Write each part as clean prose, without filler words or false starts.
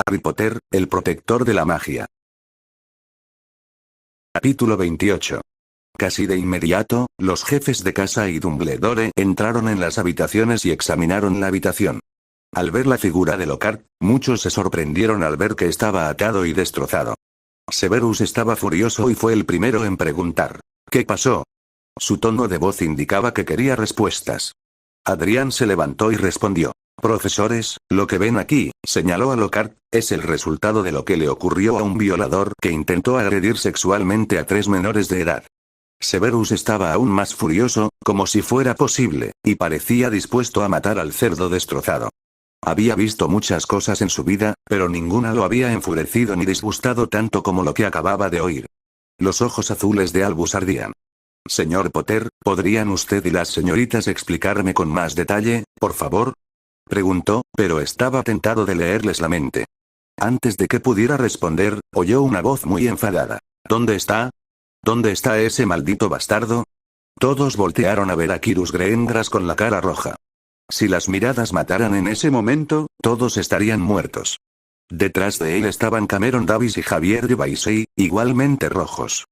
Harry Potter, el protector de la magia. Capítulo 28. Casi de inmediato, los jefes de casa y Dumbledore entraron en las habitaciones y examinaron la habitación. Al ver la figura de Lockhart, muchos se sorprendieron al ver que estaba atado y destrozado. Severus estaba furioso y fue el primero en preguntar: ¿qué pasó? Su tono de voz indicaba que quería respuestas. Adrián se levantó y respondió: profesores, lo que ven aquí, señaló a Lockhart, es el resultado de lo que le ocurrió a un violador que intentó agredir sexualmente a 3 menores de edad. Severus estaba aún más furioso, como si fuera posible, y parecía dispuesto a matar al cerdo destrozado. Había visto muchas cosas en su vida, pero ninguna lo había enfurecido ni disgustado tanto como lo que acababa de oír. Los ojos azules de Albus ardían. Señor Potter, ¿podrían usted y las señoritas explicarme con más detalle, por favor? Preguntó, pero estaba tentado de leerles la mente. Antes de que pudiera responder, oyó una voz muy enfadada. ¿Dónde está? ¿Dónde está ese maldito bastardo? Todos voltearon a ver a Quirus Greengrass con la cara roja. Si las miradas mataran en ese momento, todos estarían muertos. Detrás de él estaban Cameron Davis y Javier Debaisey, igualmente rojos.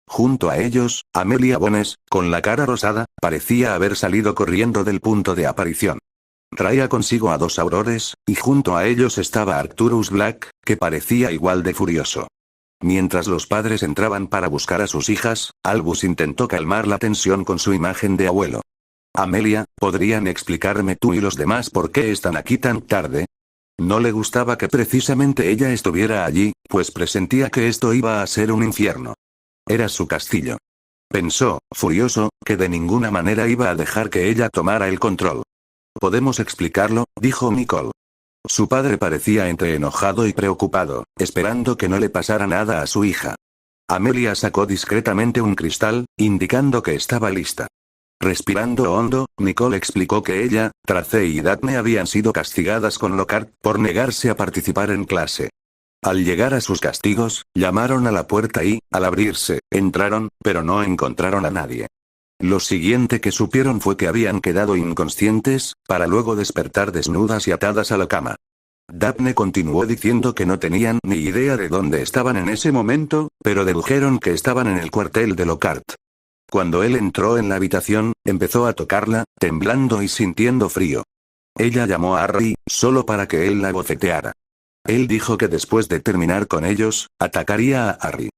Junto a ellos, Amelia Bones, con la cara rosada, parecía haber salido corriendo del punto de aparición. Traía consigo a 2 aurores, y junto a ellos estaba Arcturus Black, que parecía igual de furioso. Mientras los padres entraban para buscar a sus hijas, Albus intentó calmar la tensión con su imagen de abuelo. Amelia, ¿podrían explicarme tú y los demás por qué están aquí tan tarde? No le gustaba que precisamente ella estuviera allí, pues presentía que esto iba a ser un infierno. Era su castillo. Pensó, furioso, que de ninguna manera iba a dejar que ella tomara el control. «Podemos explicarlo», dijo Nicole. Su padre parecía entre enojado y preocupado, esperando que no le pasara nada a su hija. Amelia sacó discretamente un cristal, indicando que estaba lista. Respirando hondo, Nicole explicó que ella, Trace y Daphne habían sido castigadas con Lockhart por negarse a participar en clase. Al llegar a sus castigos, llamaron a la puerta y, al abrirse, entraron, pero no encontraron a nadie. Lo siguiente que supieron fue que habían quedado inconscientes, para luego despertar desnudas y atadas a la cama. Daphne continuó diciendo que no tenían ni idea de dónde estaban en ese momento, pero dedujeron que estaban en el cuartel de Lockhart. Cuando él entró en la habitación, empezó a tocarla, temblando y sintiendo frío. Ella llamó a Harry, solo para que él la bofeteara. Él dijo que después de terminar con ellos, atacaría a Harry.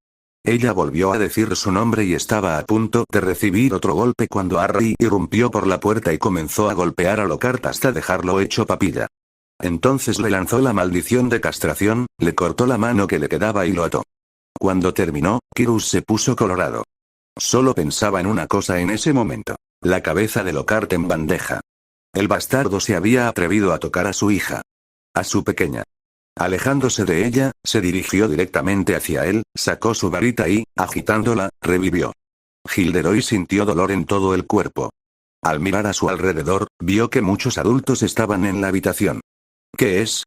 Ella volvió a decir su nombre y estaba a punto de recibir otro golpe cuando Harry irrumpió por la puerta y comenzó a golpear a Lockhart hasta dejarlo hecho papilla. Entonces le lanzó la maldición de castración, le cortó la mano que le quedaba y lo ató. Cuando terminó, Quirus se puso colorado. Solo pensaba en una cosa en ese momento: la cabeza de Lockhart en bandeja. El bastardo se había atrevido a tocar a su hija. A su pequeña. Alejándose de ella, se dirigió directamente hacia él, sacó su varita y, agitándola, revivió. Gilderoy sintió dolor en todo el cuerpo. Al mirar a su alrededor, vio que muchos adultos estaban en la habitación. ¿Qué es?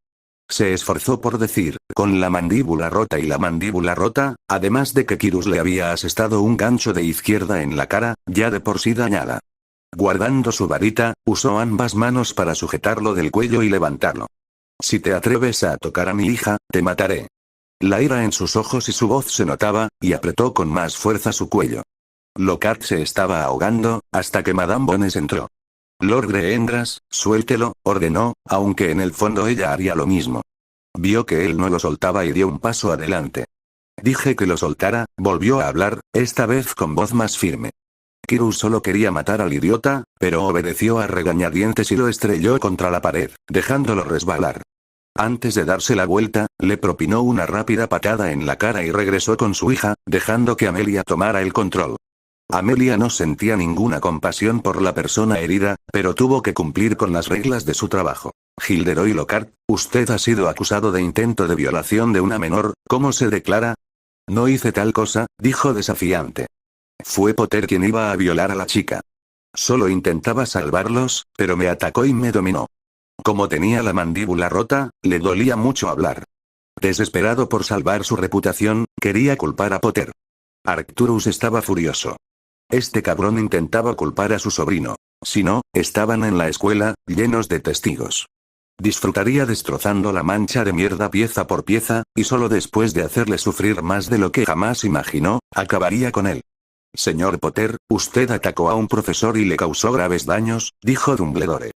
Se esforzó por decir, con la mandíbula rota y la mandíbula rota, además de que Quirus le había asestado un gancho de izquierda en la cara, ya de por sí dañada. Guardando su varita, usó ambas manos para sujetarlo del cuello y levantarlo. «Si te atreves a tocar a mi hija, te mataré». La ira en sus ojos y su voz se notaba, y apretó con más fuerza su cuello. Lockhart se estaba ahogando, hasta que Madame Bones entró. «Lord Greengrass, suéltelo», ordenó, aunque en el fondo ella haría lo mismo. Vio que él no lo soltaba y dio un paso adelante. «Dije que lo soltara», volvió a hablar, esta vez con voz más firme. Quirus solo quería matar al idiota, pero obedeció a regañadientes y lo estrelló contra la pared, dejándolo resbalar. Antes de darse la vuelta, le propinó una rápida patada en la cara y regresó con su hija, dejando que Amelia tomara el control. Amelia no sentía ninguna compasión por la persona herida, pero tuvo que cumplir con las reglas de su trabajo. «Gilderoy Lockhart, usted ha sido acusado de intento de violación de una menor, ¿cómo se declara?» «No hice tal cosa», dijo desafiante. «Fue Potter quien iba a violar a la chica. Solo intentaba salvarlos, pero me atacó y me dominó». Como tenía la mandíbula rota, le dolía mucho hablar. Desesperado por salvar su reputación, quería culpar a Potter. Arcturus estaba furioso. Este cabrón intentaba culpar a su sobrino. Si no, estaban en la escuela, llenos de testigos. Disfrutaría destrozando la mancha de mierda pieza por pieza, y solo después de hacerle sufrir más de lo que jamás imaginó, acabaría con él. Señor Potter, usted atacó a un profesor y le causó graves daños, dijo Dumbledore.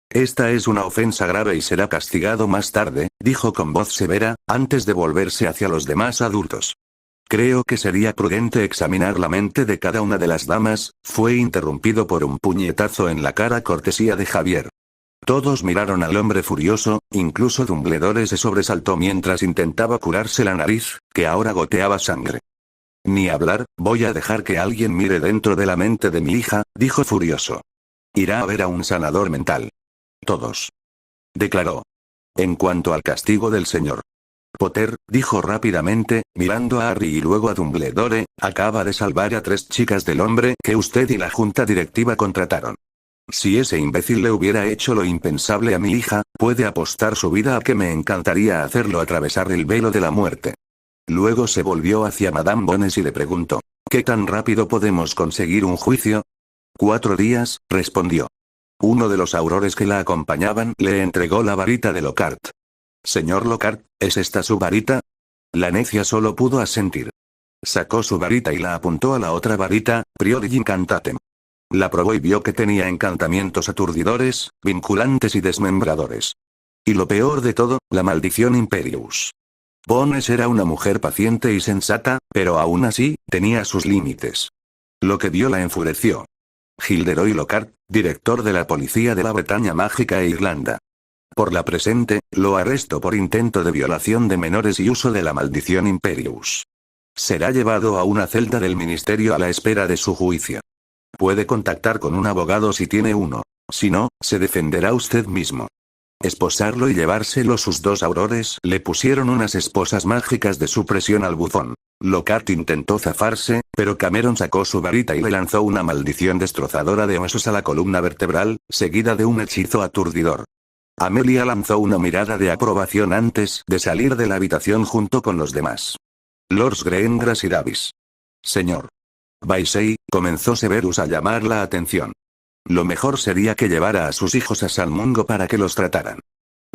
Esta es una ofensa grave y será castigado más tarde, dijo con voz severa, antes de volverse hacia los demás adultos. Creo que sería prudente examinar la mente de cada una de las damas, fue interrumpido por un puñetazo en la cara cortesía de Javier. Todos miraron al hombre furioso, incluso Dumbledore se sobresaltó mientras intentaba curarse la nariz, que ahora goteaba sangre. Ni hablar, voy a dejar que alguien mire dentro de la mente de mi hija, dijo furioso. Irá a ver a un sanador mental. Todos. Declaró. En cuanto al castigo del señor Potter, dijo rápidamente, mirando a Harry y luego a Dumbledore, acaba de salvar a 3 chicas del hombre que usted y la junta directiva contrataron. Si ese imbécil le hubiera hecho lo impensable a mi hija, puede apostar su vida a que me encantaría hacerlo atravesar el velo de la muerte. Luego se volvió hacia Madame Bones y le preguntó, ¿qué tan rápido podemos conseguir un juicio? 4 días, respondió. Uno de los aurores que la acompañaban le entregó la varita de Lockhart. Señor Lockhart, ¿es esta su varita? La necia solo pudo asentir. Sacó su varita y la apuntó a la otra varita, Priori Incantatem. La probó y vio que tenía encantamientos aturdidores, vinculantes y desmembradores. Y lo peor de todo, la maldición Imperius. Bones era una mujer paciente y sensata, pero aún así, tenía sus límites. Lo que vio la enfureció. Gilderoy Lockhart, director de la policía de la Bretaña Mágica e Irlanda. Por la presente, lo arrestó por intento de violación de menores y uso de la maldición Imperius. Será llevado a una celda del ministerio a la espera de su juicio. Puede contactar con un abogado si tiene uno. Si no, se defenderá usted mismo. Esposarlo y llevárselo. Sus 2 aurores le pusieron unas esposas mágicas de supresión al bufón. Lockhart intentó zafarse, pero Cameron sacó su varita y le lanzó una maldición destrozadora de huesos a la columna vertebral, seguida de un hechizo aturdidor. Amelia lanzó una mirada de aprobación antes de salir de la habitación junto con los demás. Lords Greengrass y Davis. Señor Baisey, comenzó Severus a llamar la atención. Lo mejor sería que llevara a sus hijos a San Mungo para que los trataran.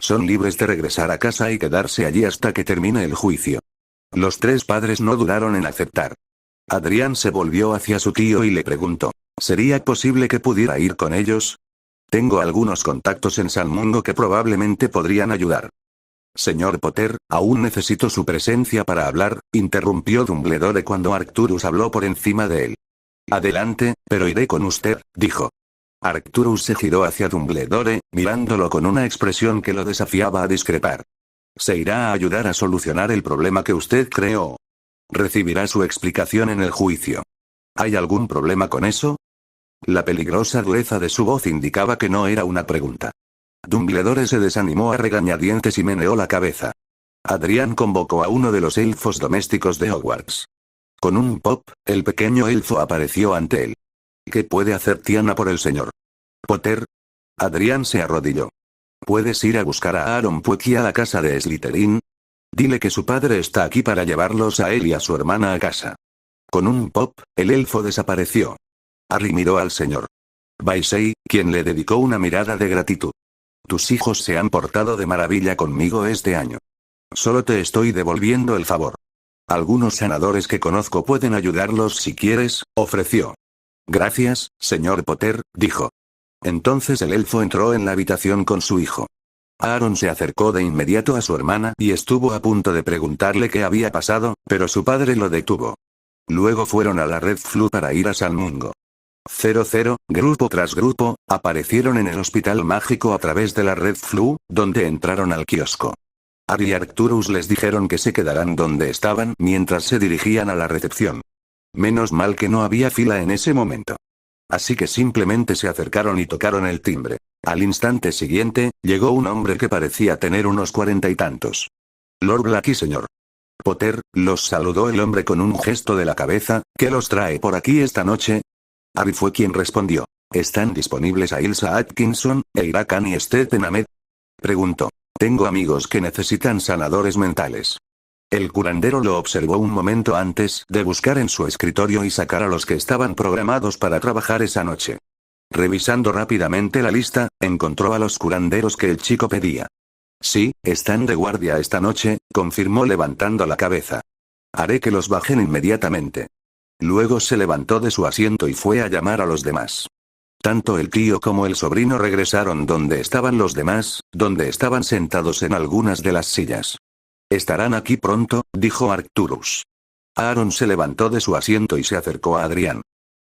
Son libres de regresar a casa y quedarse allí hasta que termine el juicio. Los 3 padres no dudaron en aceptar. Adrián se volvió hacia su tío y le preguntó, ¿sería posible que pudiera ir con ellos? Tengo algunos contactos en San Mungo que probablemente podrían ayudar. Señor Potter, aún necesito su presencia para hablar, interrumpió Dumbledore cuando Arcturus habló por encima de él. Adelante, pero iré con usted, dijo. Arcturus se giró hacia Dumbledore, mirándolo con una expresión que lo desafiaba a discrepar. Se irá a ayudar a solucionar el problema que usted creó. Recibirá su explicación en el juicio. ¿Hay algún problema con eso? La peligrosa dureza de su voz indicaba que no era una pregunta. Dumbledore se desanimó a regañadientes y meneó la cabeza. Adrián convocó a uno de los elfos domésticos de Hogwarts. Con un pop, el pequeño elfo apareció ante él. ¿Qué puede hacer Tiana por el señor Potter? Adrián se arrodilló. ¿Puedes ir a buscar a Aaron Pueki a la casa de Slytherin? Dile que su padre está aquí para llevarlos a él y a su hermana a casa. Con un pop, el elfo desapareció. Harry miró al señor Baisey, quien le dedicó una mirada de gratitud. Tus hijos se han portado de maravilla conmigo este año. Solo te estoy devolviendo el favor. Algunos sanadores que conozco pueden ayudarlos si quieres, ofreció. Gracias, señor Potter, dijo. Entonces el elfo entró en la habitación con su hijo. Aaron se acercó de inmediato a su hermana y estuvo a punto de preguntarle qué había pasado, pero su padre lo detuvo. Luego fueron a la Red Flue para ir a San Mungo. 00, grupo tras grupo, aparecieron en el hospital mágico a través de la Red Flue, donde entraron al kiosco. Harry y Arcturus les dijeron que se quedaran donde estaban mientras se dirigían a la recepción. Menos mal que no había fila en ese momento. Así que simplemente se acercaron y tocaron el timbre. Al instante siguiente, llegó un hombre que parecía tener unos 40 y tantos. Lord Blacky, señor Potter, los saludó el hombre con un gesto de la cabeza. ¿Qué los trae por aquí esta noche? Harry fue quien respondió. ¿Están disponibles Ailsa Atkinson, Eira Khan y Stephen Ahmed? Preguntó. Tengo amigos que necesitan sanadores mentales. El curandero lo observó un momento antes de buscar en su escritorio y sacar a los que estaban programados para trabajar esa noche. Revisando rápidamente la lista, encontró a los curanderos que el chico pedía. Sí, están de guardia esta noche, confirmó levantando la cabeza. Haré que los bajen inmediatamente. Luego se levantó de su asiento y fue a llamar a los demás. Tanto el tío como el sobrino regresaron donde estaban los demás, donde estaban sentados en algunas de las sillas. Estarán aquí pronto, dijo Arcturus. Aaron se levantó de su asiento y se acercó a Adrián.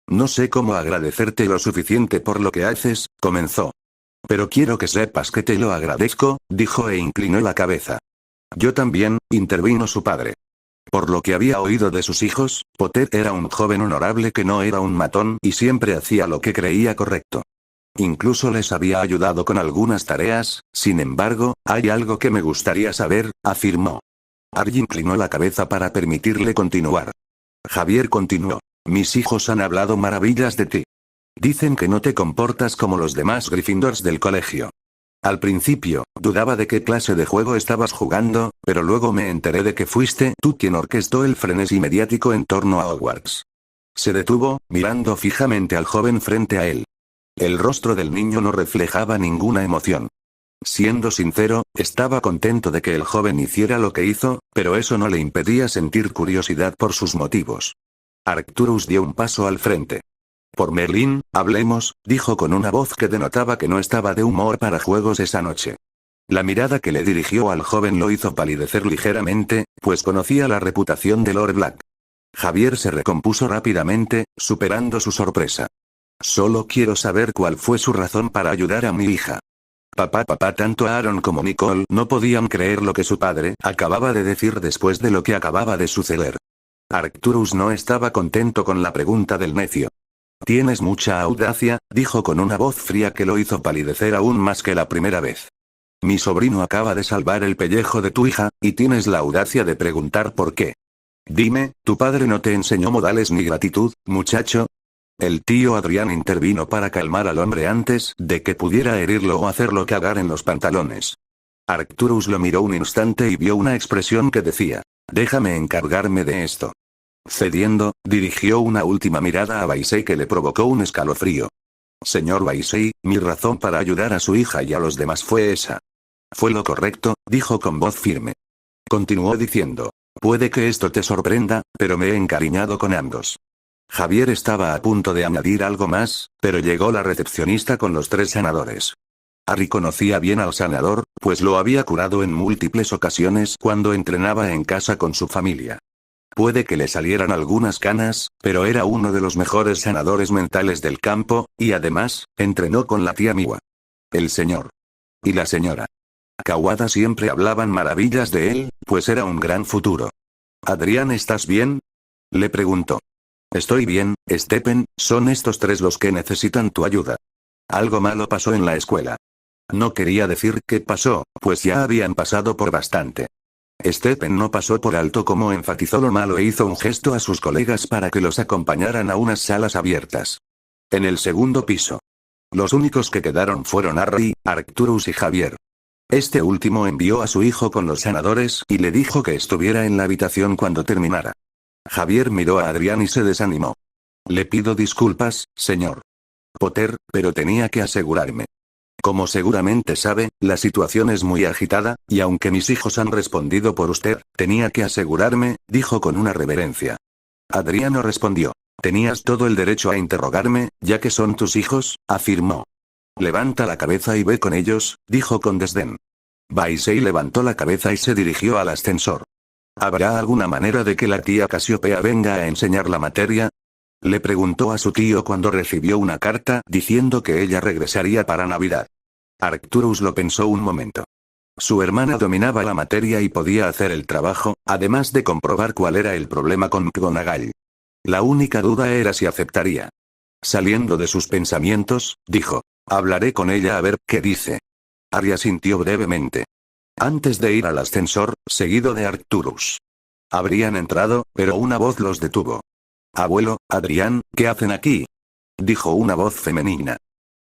No sé cómo agradecerte lo suficiente por lo que haces, comenzó. Pero quiero que sepas que te lo agradezco, dijo e inclinó la cabeza. Yo también, intervino su padre. Por lo que había oído de sus hijos, Potter era un joven honorable que no era un matón y siempre hacía lo que creía correcto. Incluso les había ayudado con algunas tareas, sin embargo, hay algo que me gustaría saber, afirmó. Argy inclinó la cabeza para permitirle continuar. Javier continuó. Mis hijos han hablado maravillas de ti. Dicen que no te comportas como los demás Gryffindors del colegio. Al principio, dudaba de qué clase de juego estabas jugando, pero luego me enteré de que fuiste tú quien orquestó el frenesí mediático en torno a Hogwarts. Se detuvo, mirando fijamente al joven frente a él. El rostro del niño no reflejaba ninguna emoción. Siendo sincero, estaba contento de que el joven hiciera lo que hizo, pero eso no le impedía sentir curiosidad por sus motivos. Arcturus dio un paso al frente. Por Merlín, hablemos, dijo con una voz que denotaba que no estaba de humor para juegos esa noche. La mirada que le dirigió al joven lo hizo palidecer ligeramente, pues conocía la reputación de Lord Black. Javier se recompuso rápidamente, superando su sorpresa. Solo quiero saber cuál fue su razón para ayudar a mi hija. Papá, tanto Aaron como Nicole no podían creer lo que su padre acababa de decir después de lo que acababa de suceder. Arcturus no estaba contento con la pregunta del necio. Tienes mucha audacia, dijo con una voz fría que lo hizo palidecer aún más que la primera vez. Mi sobrino acaba de salvar el pellejo de tu hija, y tienes la audacia de preguntar por qué. Dime, ¿tu padre no te enseñó modales ni gratitud, muchacho? El tío Adrián intervino para calmar al hombre antes de que pudiera herirlo o hacerlo cagar en los pantalones. Arcturus lo miró un instante y vio una expresión que decía, déjame encargarme de esto. Cediendo, dirigió una última mirada a Weasley que le provocó un escalofrío. Señor Weasley, mi razón para ayudar a su hija y a los demás fue esa. Fue lo correcto, dijo con voz firme. Continuó diciendo, puede que esto te sorprenda, pero me he encariñado con ambos. Javier estaba a punto de añadir algo más, pero llegó la recepcionista con los 3 sanadores. Harry conocía bien al sanador, pues lo había curado en múltiples ocasiones cuando entrenaba en casa con su familia. Puede que le salieran algunas canas, pero era uno de los mejores sanadores mentales del campo, y además, entrenó con la tía Miwa. El señor. Y la señora Kawada siempre hablaban maravillas de él, pues era un gran futuro. Adrián, ¿estás bien? Le preguntó. Estoy bien, Stephen, son estos 3 los que necesitan tu ayuda. Algo malo pasó en la escuela. No quería decir qué pasó, pues ya habían pasado por bastante. Stephen no pasó por alto cómo enfatizó lo malo e hizo un gesto a sus colegas para que los acompañaran a unas salas abiertas. En el segundo piso. Los únicos que quedaron fueron Harry, Arcturus y Javier. Este último envió a su hijo con los sanadores y le dijo que estuviera en la habitación cuando terminara. Javier miró a Adrián y se desanimó. Le pido disculpas, señor Potter, pero tenía que asegurarme. Como seguramente sabe, la situación es muy agitada, y aunque mis hijos han respondido por usted, tenía que asegurarme, dijo con una reverencia. Adrián no respondió. Tenías todo el derecho a interrogarme, ya que son tus hijos, afirmó. Levanta la cabeza y ve con ellos, dijo con desdén. Weasley levantó la cabeza y se dirigió al ascensor. ¿Habrá alguna manera de que la tía Casiopea venga a enseñar la materia? Le preguntó a su tío cuando recibió una carta diciendo que ella regresaría para Navidad. Arcturus lo pensó un momento. Su hermana dominaba la materia y podía hacer el trabajo, además de comprobar cuál era el problema con McGonagall. La única duda era si aceptaría. Saliendo de sus pensamientos, dijo, hablaré con ella a ver qué dice. Harry asintió brevemente. Antes de ir al ascensor, seguido de Arcturus. Habrían entrado, pero una voz los detuvo. Abuelo, Adrián, ¿qué hacen aquí? Dijo una voz femenina.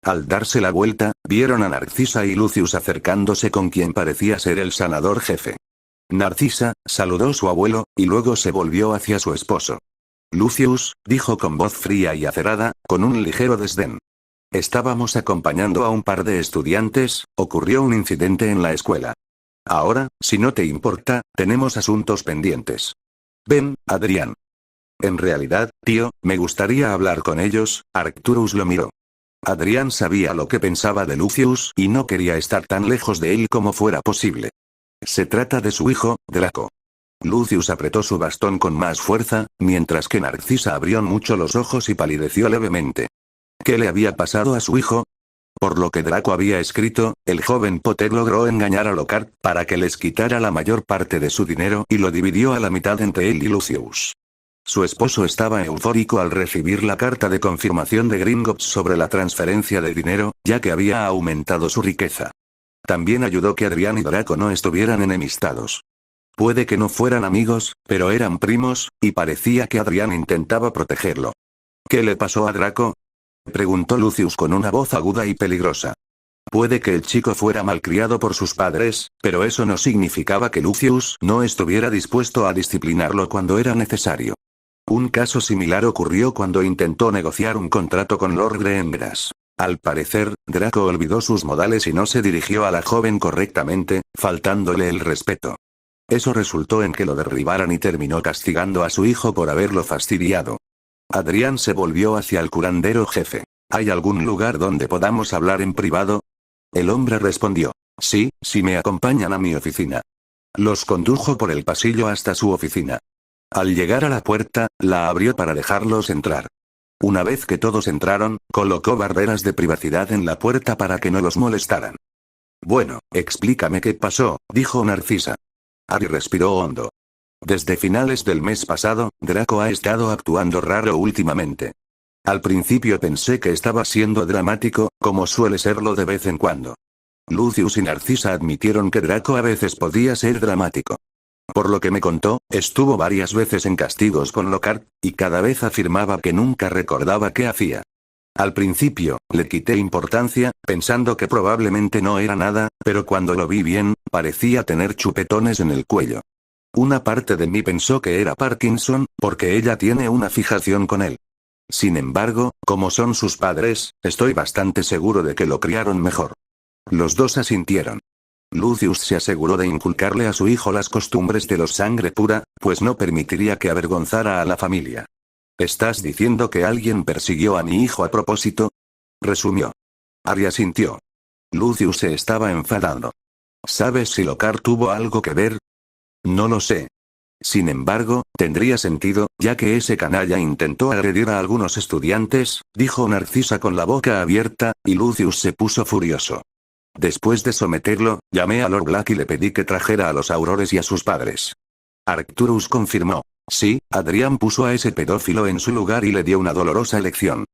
Al darse la vuelta, vieron a Narcisa y Lucius acercándose con quien parecía ser el sanador jefe. Narcisa, saludó a su abuelo, y luego se volvió hacia su esposo. Lucius, dijo con voz fría y acerada, con un ligero desdén. Estábamos acompañando a un par de estudiantes, ocurrió un incidente en la escuela. Ahora, si no te importa, tenemos asuntos pendientes. Ven, Adrián. En realidad, tío, me gustaría hablar con ellos. Arcturus lo miró. Adrián sabía lo que pensaba de Lucius y no quería estar tan lejos de él como fuera posible. Se trata de su hijo, Draco. Lucius apretó su bastón con más fuerza, mientras que Narcisa abrió mucho los ojos y palideció levemente. ¿Qué le había pasado a su hijo? Por lo que Draco había escrito, el joven Potter logró engañar a Lockhart para que les quitara la mayor parte de su dinero y lo dividió a la mitad entre él y Lucius. Su esposo estaba eufórico al recibir la carta de confirmación de Gringotts sobre la transferencia de dinero, ya que había aumentado su riqueza. También ayudó que Adrián y Draco no estuvieran enemistados. Puede que no fueran amigos, pero eran primos, y parecía que Adrián intentaba protegerlo. ¿Qué le pasó a Draco? Preguntó Lucius con una voz aguda y peligrosa. Puede que el chico fuera malcriado por sus padres, pero eso no significaba que Lucius no estuviera dispuesto a disciplinarlo cuando era necesario. Un caso similar ocurrió cuando intentó negociar un contrato con Lord Greengrass. Al parecer, Draco olvidó sus modales y no se dirigió a la joven correctamente, faltándole el respeto. Eso resultó en que lo derribaran y terminó castigando a su hijo por haberlo fastidiado. Adrián se volvió hacia el curandero jefe. ¿Hay algún lugar donde podamos hablar en privado? El hombre respondió. Sí, si me acompañan a mi oficina. Los condujo por el pasillo hasta su oficina. Al llegar a la puerta, la abrió para dejarlos entrar. Una vez que todos entraron, colocó barreras de privacidad en la puerta para que no los molestaran. Bueno, explícame qué pasó, dijo Narcisa. Ari respiró hondo. Desde finales del mes pasado, Draco ha estado actuando raro últimamente. Al principio pensé que estaba siendo dramático, como suele serlo de vez en cuando. Lucius y Narcisa admitieron que Draco a veces podía ser dramático. Por lo que me contó, estuvo varias veces en castigos con Lockhart, y cada vez afirmaba que nunca recordaba qué hacía. Al principio, le quité importancia, pensando que probablemente no era nada, pero cuando lo vi bien, parecía tener chupetones en el cuello. Una parte de mí pensó que era Parkinson, porque ella tiene una fijación con él. Sin embargo, como son sus padres, estoy bastante seguro de que lo criaron mejor. Los dos asintieron. Lucius se aseguró de inculcarle a su hijo las costumbres de los sangre pura, pues no permitiría que avergonzara a la familia. ¿Estás diciendo que alguien persiguió a mi hijo a propósito? Resumió. Ari asintió. Lucius se estaba enfadando. ¿Sabes si Lockhart tuvo algo que ver? No lo sé. Sin embargo, tendría sentido, ya que ese canalla intentó agredir a algunos estudiantes, dijo Narcisa con la boca abierta, y Lucius se puso furioso. Después de someterlo, llamé a Lord Black y le pedí que trajera a los aurores y a sus padres. Arcturus confirmó. Sí, Adrián puso a ese pedófilo en su lugar y le dio una dolorosa lección.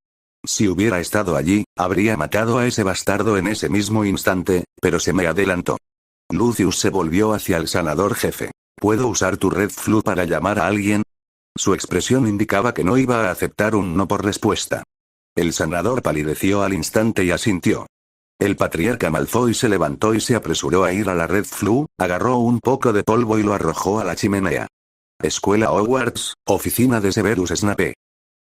Si hubiera estado allí, habría matado a ese bastardo en ese mismo instante, pero se me adelantó. Lucius se volvió hacia el sanador jefe. ¿Puedo usar tu Red Flu para llamar a alguien? Su expresión indicaba que no iba a aceptar un no por respuesta. El sanador palideció al instante y asintió. El patriarca Malfoy se levantó y se apresuró a ir a la Red Flu, agarró un poco de polvo y lo arrojó a la chimenea. Escuela Hogwarts, oficina de Severus Snape.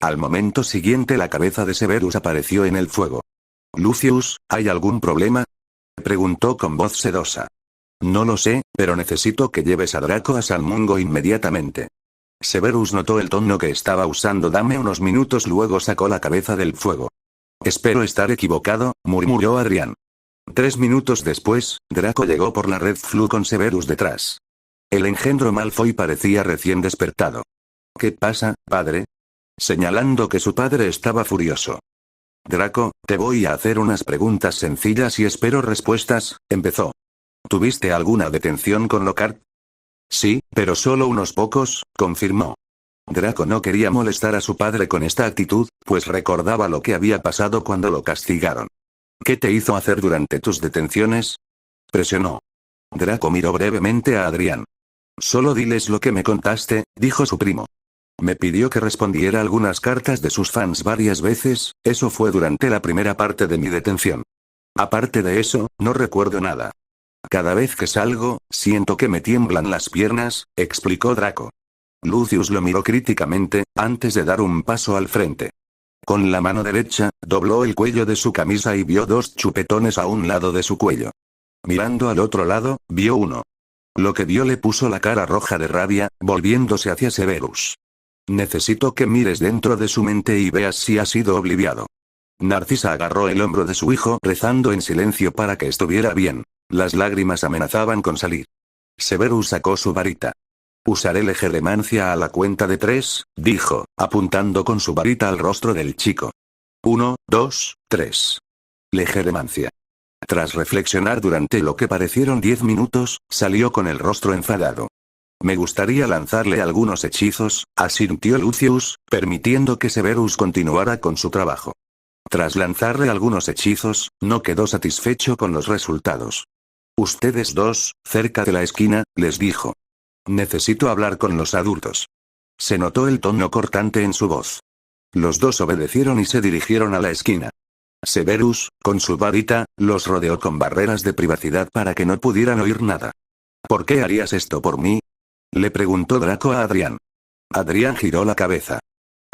Al momento siguiente la cabeza de Severus apareció en el fuego. Lucius, ¿hay algún problema? Preguntó con voz sedosa. No lo sé, pero necesito que lleves a Draco a San Mungo inmediatamente. Severus notó el tono que estaba usando. Dame unos minutos, luego sacó la cabeza del fuego. Espero estar equivocado, murmuró Adrián. 3 minutos después, Draco llegó por la Red Flu con Severus detrás. El engendro Malfoy parecía recién despertado. ¿Qué pasa, padre? Señalando que su padre estaba furioso. Draco, te voy a hacer unas preguntas sencillas y espero respuestas, empezó. ¿Tuviste alguna detención con Lockhart? Sí, pero solo unos pocos, confirmó. Draco no quería molestar a su padre con esta actitud, pues recordaba lo que había pasado cuando lo castigaron. ¿Qué te hizo hacer durante tus detenciones? Presionó. Draco miró brevemente a Adrián. Solo diles lo que me contaste, dijo su primo. Me pidió que respondiera algunas cartas de sus fans varias veces, eso fue durante la primera parte de mi detención. Aparte de eso, no recuerdo nada. Cada vez que salgo, siento que me tiemblan las piernas, explicó Draco. Lucius lo miró críticamente, antes de dar un paso al frente. Con la mano derecha, dobló el cuello de su camisa y vio 2 chupetones a un lado de su cuello. Mirando al otro lado, vio uno. Lo que vio le puso la cara roja de rabia, volviéndose hacia Severus. Necesito que mires dentro de su mente y veas si ha sido obliviado. Narcisa agarró el hombro de su hijo rezando en silencio para que estuviera bien. Las lágrimas amenazaban con salir. Severus sacó su varita. Usaré legeremancia a la cuenta de 3, dijo, apuntando con su varita al rostro del chico. 1, 2, 3. Legeremancia. Tras reflexionar durante lo que parecieron 10 minutos, salió con el rostro enfadado. Me gustaría lanzarle algunos hechizos, asintió Lucius, permitiendo que Severus continuara con su trabajo. Tras lanzarle algunos hechizos, no quedó satisfecho con los resultados. Ustedes dos, cerca de la esquina, les dijo. Necesito hablar con los adultos. Se notó el tono cortante en su voz. Los dos obedecieron y se dirigieron a la esquina. Severus, con su varita, los rodeó con barreras de privacidad para que no pudieran oír nada. ¿Por qué harías esto por mí? Le preguntó Draco a Adrián. Adrián giró la cabeza.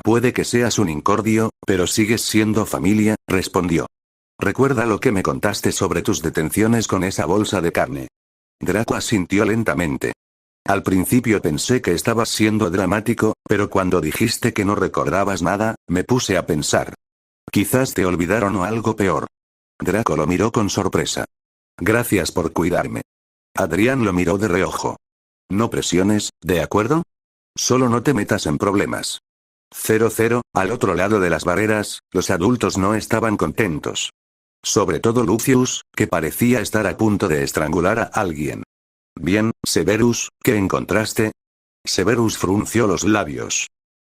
Puede que seas un incordio, pero sigues siendo familia, respondió. Recuerda lo que me contaste sobre tus detenciones con esa bolsa de carne. Draco asintió lentamente. Al principio pensé que estabas siendo dramático, pero cuando dijiste que no recordabas nada, me puse a pensar. Quizás te olvidaron o algo peor. Draco lo miró con sorpresa. Gracias por cuidarme. Adrián lo miró de reojo. No presiones, ¿de acuerdo? Solo no te metas en problemas. 00, al otro lado de las barreras, los adultos no estaban contentos. Sobre todo Lucius, que parecía estar a punto de estrangular a alguien. Bien, Severus, ¿qué encontraste? Severus frunció los labios.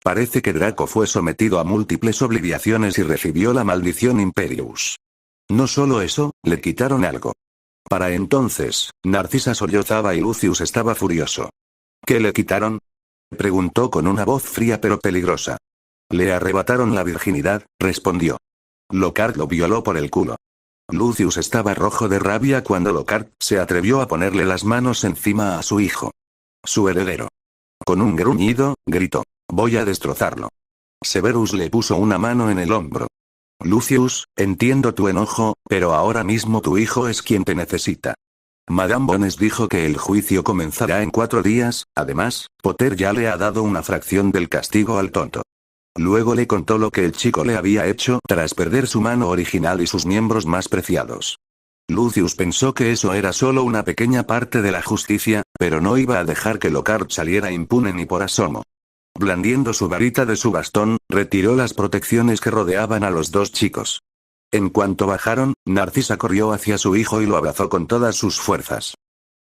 Parece que Draco fue sometido a múltiples obliviaciones y recibió la maldición Imperius. No solo eso, le quitaron algo. Para entonces, Narcisa sollozaba y Lucius estaba furioso. ¿Qué le quitaron? Preguntó con una voz fría pero peligrosa. Le arrebataron la virginidad, respondió. Lockhart lo violó por el culo. Lucius estaba rojo de rabia cuando Lockhart se atrevió a ponerle las manos encima a su hijo. Su heredero. Con un gruñido, gritó. Voy a destrozarlo. Severus le puso una mano en el hombro. Lucius, entiendo tu enojo, pero ahora mismo tu hijo es quien te necesita. Madame Bones dijo que el juicio comenzará en 4 días, además, Potter ya le ha dado una fracción del castigo al tonto. Luego le contó lo que el chico le había hecho tras perder su mano original y sus miembros más preciados. Lucius pensó que eso era solo una pequeña parte de la justicia, pero no iba a dejar que Lockhart saliera impune ni por asomo. Blandiendo su varita de su bastón, retiró las protecciones que rodeaban a los dos chicos. En cuanto bajaron, Narcisa corrió hacia su hijo y lo abrazó con todas sus fuerzas.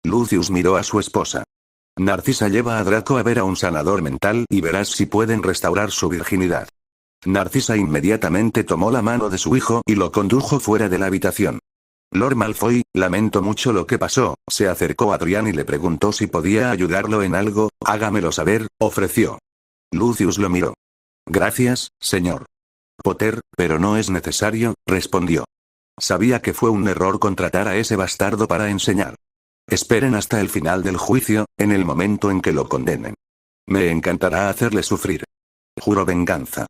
Lucius miró a su esposa. Narcisa lleva a Draco a ver a un sanador mental y verás si pueden restaurar su virginidad. Narcisa inmediatamente tomó la mano de su hijo y lo condujo fuera de la habitación. Lord Malfoy, lamento mucho lo que pasó, se acercó a Adrián y le preguntó si podía ayudarlo en algo, hágamelo saber, ofreció. Lucius lo miró. Gracias, señor Potter, pero no es necesario, respondió. Sabía que fue un error contratar a ese bastardo para enseñar. Esperen hasta el final del juicio, en el momento en que lo condenen. Me encantará hacerle sufrir. Juro venganza.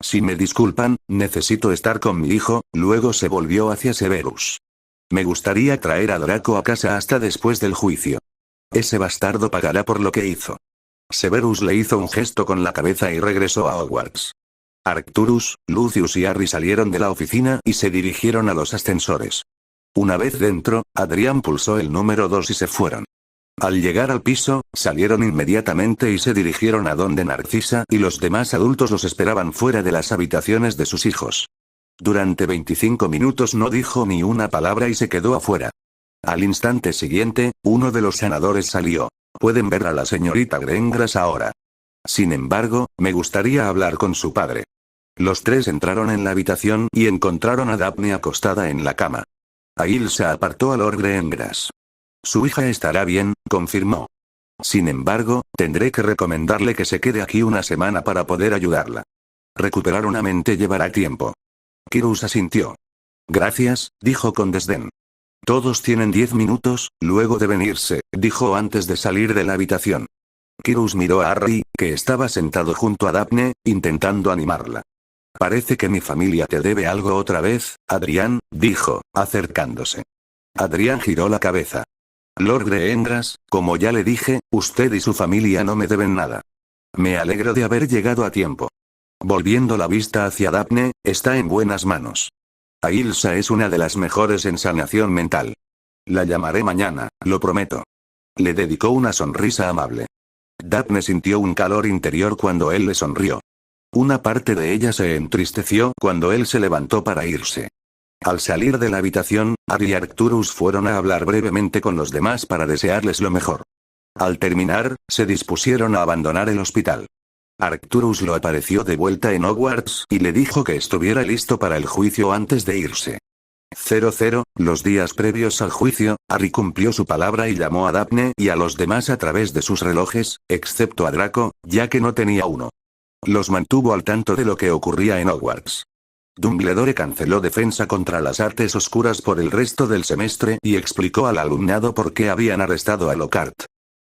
Si me disculpan, necesito estar con mi hijo, luego se volvió hacia Severus. Me gustaría traer a Draco a casa hasta después del juicio. Ese bastardo pagará por lo que hizo. Severus le hizo un gesto con la cabeza y regresó a Hogwarts. Arcturus, Lucius y Harry salieron de la oficina y se dirigieron a los ascensores. Una vez dentro, Adrián pulsó el número 2 y se fueron. Al llegar al piso, salieron inmediatamente y se dirigieron a donde Narcisa y los demás adultos los esperaban fuera de las habitaciones de sus hijos. Durante 25 minutos no dijo ni una palabra y se quedó afuera. Al instante siguiente, uno de los sanadores salió. Pueden ver a la señorita Grengras ahora. Sin embargo, me gustaría hablar con su padre. Los tres entraron en la habitación y encontraron a Daphne acostada en la cama. Ailsa apartó a Lord Grengras. Su hija estará bien, confirmó. Sin embargo, tendré que recomendarle que se quede aquí una semana para poder ayudarla. Recuperar una mente llevará tiempo. Kyrus asintió. Gracias, dijo con desdén. Todos tienen 10 minutos, luego deben irse, dijo antes de salir de la habitación. Kyrus miró a Harry, que estaba sentado junto a Daphne, intentando animarla. Parece que mi familia te debe algo otra vez, Adrián, dijo, acercándose. Adrián giró la cabeza. Lord Greendras, como ya le dije, usted y su familia no me deben nada. Me alegro de haber llegado a tiempo. Volviendo la vista hacia Daphne, está en buenas manos. Ailsa es una de las mejores en sanación mental. La llamaré mañana, lo prometo. Le dedicó una sonrisa amable. Daphne sintió un calor interior cuando él le sonrió. Una parte de ella se entristeció cuando él se levantó para irse. Al salir de la habitación, Ari y Arcturus fueron a hablar brevemente con los demás para desearles lo mejor. Al terminar, se dispusieron a abandonar el hospital. Arcturus lo apareció de vuelta en Hogwarts y le dijo que estuviera listo para el juicio antes de irse. 00, los días previos al juicio, Harry cumplió su palabra y llamó a Daphne y a los demás a través de sus relojes, excepto a Draco, ya que no tenía uno. Los mantuvo al tanto de lo que ocurría en Hogwarts. Dumbledore canceló defensa contra las artes oscuras por el resto del semestre y explicó al alumnado por qué habían arrestado a Lockhart.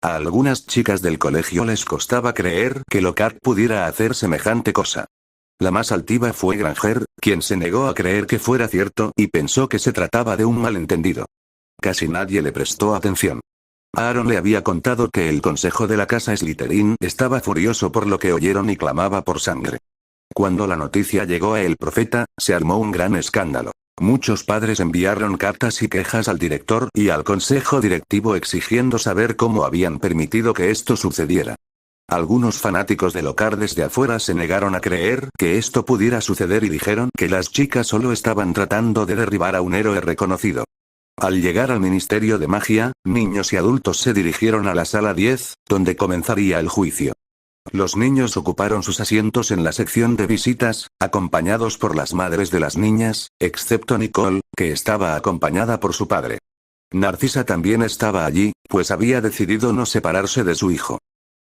A algunas chicas del colegio les costaba creer que Lockhart pudiera hacer semejante cosa. La más altiva fue Granger, quien se negó a creer que fuera cierto y pensó que se trataba de un malentendido. Casi nadie le prestó atención. Aaron le había contado que el consejo de la casa Slytherin estaba furioso por lo que oyeron y clamaba por sangre. Cuando la noticia llegó a el profeta, se armó un gran escándalo. Muchos padres enviaron cartas y quejas al director y al consejo directivo exigiendo saber cómo habían permitido que esto sucediera. Algunos fanáticos de Lockhart desde afuera se negaron a creer que esto pudiera suceder y dijeron que las chicas solo estaban tratando de derribar a un héroe reconocido. Al llegar al Ministerio de Magia, niños y adultos se dirigieron a la sala 10, donde comenzaría el juicio. Los niños ocuparon sus asientos en la sección de visitas, acompañados por las madres de las niñas, excepto Nicole, que estaba acompañada por su padre. Narcisa también estaba allí, pues había decidido no separarse de su hijo.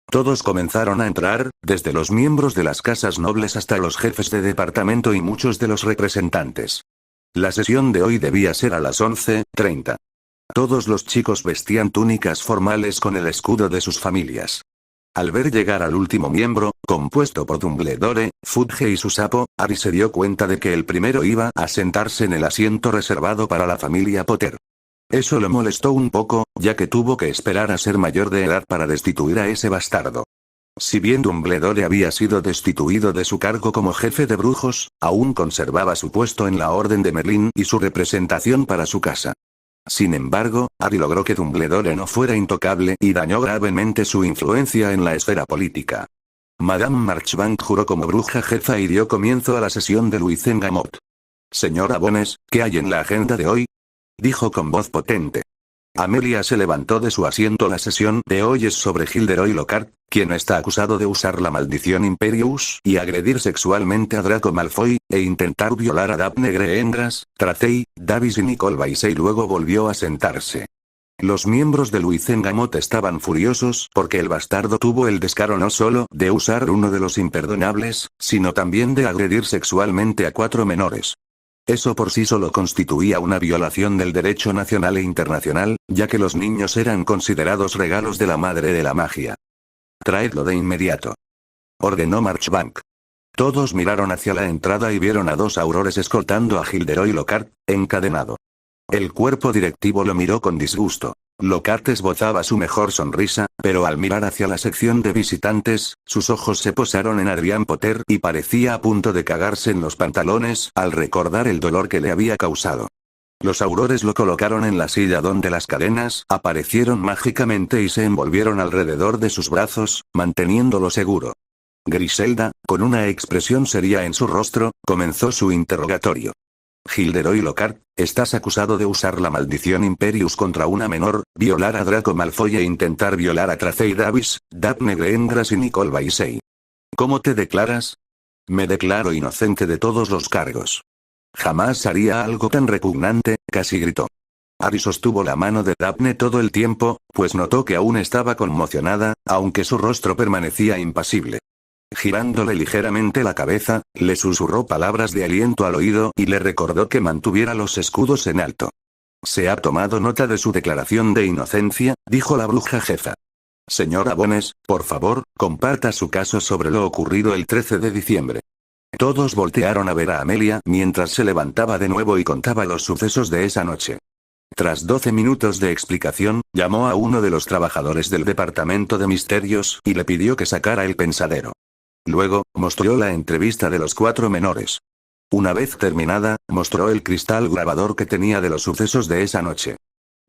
Todos comenzaron a entrar, desde los miembros de las casas nobles hasta los jefes de departamento y muchos de los representantes. La sesión de hoy debía ser a las 11:30. Todos los chicos vestían túnicas formales con el escudo de sus familias. Al ver llegar al último miembro, compuesto por Dumbledore, Fudge y su sapo, Harry se dio cuenta de que el primero iba a sentarse en el asiento reservado para la familia Potter. Eso lo molestó un poco, ya que tuvo que esperar a ser mayor de edad para destituir a ese bastardo. Si bien Dumbledore había sido destituido de su cargo como jefe de brujos, aún conservaba su puesto en la Orden de Merlín y su representación para su casa. Sin embargo, Harry logró que Dumbledore no fuera intocable y dañó gravemente su influencia en la esfera política. Madame Marchbank juró como bruja jefa y dio comienzo a la sesión de Luizengamot. Señora Bones, ¿qué hay en la agenda de hoy?, dijo con voz potente. Amelia se levantó de su asiento. La sesión de hoy es sobre Gilderoy Lockhart, quien está acusado de usar la maldición Imperius y agredir sexualmente a Draco Malfoy, e intentar violar a Daphne Greendras, Tracey, Davis y Nicole Baisey. Luego volvió a sentarse. Los miembros de Luizengamot estaban furiosos porque el bastardo tuvo el descaro no solo de usar uno de los imperdonables, sino también de agredir sexualmente a 4 menores. Eso por sí solo constituía una violación del derecho nacional e internacional, ya que los niños eran considerados regalos de la madre de la magia. Traedlo de inmediato, ordenó Marchbank. Todos miraron hacia la entrada y vieron a 2 aurores escoltando a Gilderoy Lockhart, encadenado. El cuerpo directivo lo miró con disgusto. Lockhart esbozaba su mejor sonrisa, pero al mirar hacia la sección de visitantes, sus ojos se posaron en Adrián Potter y parecía a punto de cagarse en los pantalones al recordar el dolor que le había causado. Los aurores lo colocaron en la silla donde las cadenas aparecieron mágicamente y se envolvieron alrededor de sus brazos, manteniéndolo seguro. Griselda, con una expresión seria en su rostro, comenzó su interrogatorio. Gilderoy Lockhart, estás acusado de usar la maldición Imperius contra una menor, violar a Draco Malfoy e intentar violar a Tracey Davis, Daphne Greendras y Nicole Baisey. ¿Cómo te declaras? Me declaro inocente de todos los cargos. Jamás haría algo tan repugnante, casi gritó. Harry sostuvo la mano de Daphne todo el tiempo, pues notó que aún estaba conmocionada, aunque su rostro permanecía impasible. Girándole ligeramente la cabeza, le susurró palabras de aliento al oído y le recordó que mantuviera los escudos en alto. Se ha tomado nota de su declaración de inocencia, dijo la bruja jefa. Señora Bones, por favor, comparta su caso sobre lo ocurrido el 13 de diciembre. Todos voltearon a ver a Amelia mientras se levantaba de nuevo y contaba los sucesos de esa noche. Tras 12 minutos de explicación, llamó a uno de los trabajadores del departamento de misterios y le pidió que sacara el pensadero. Luego, mostró la entrevista de los 4 menores. Una vez terminada, mostró el cristal grabador que tenía de los sucesos de esa noche.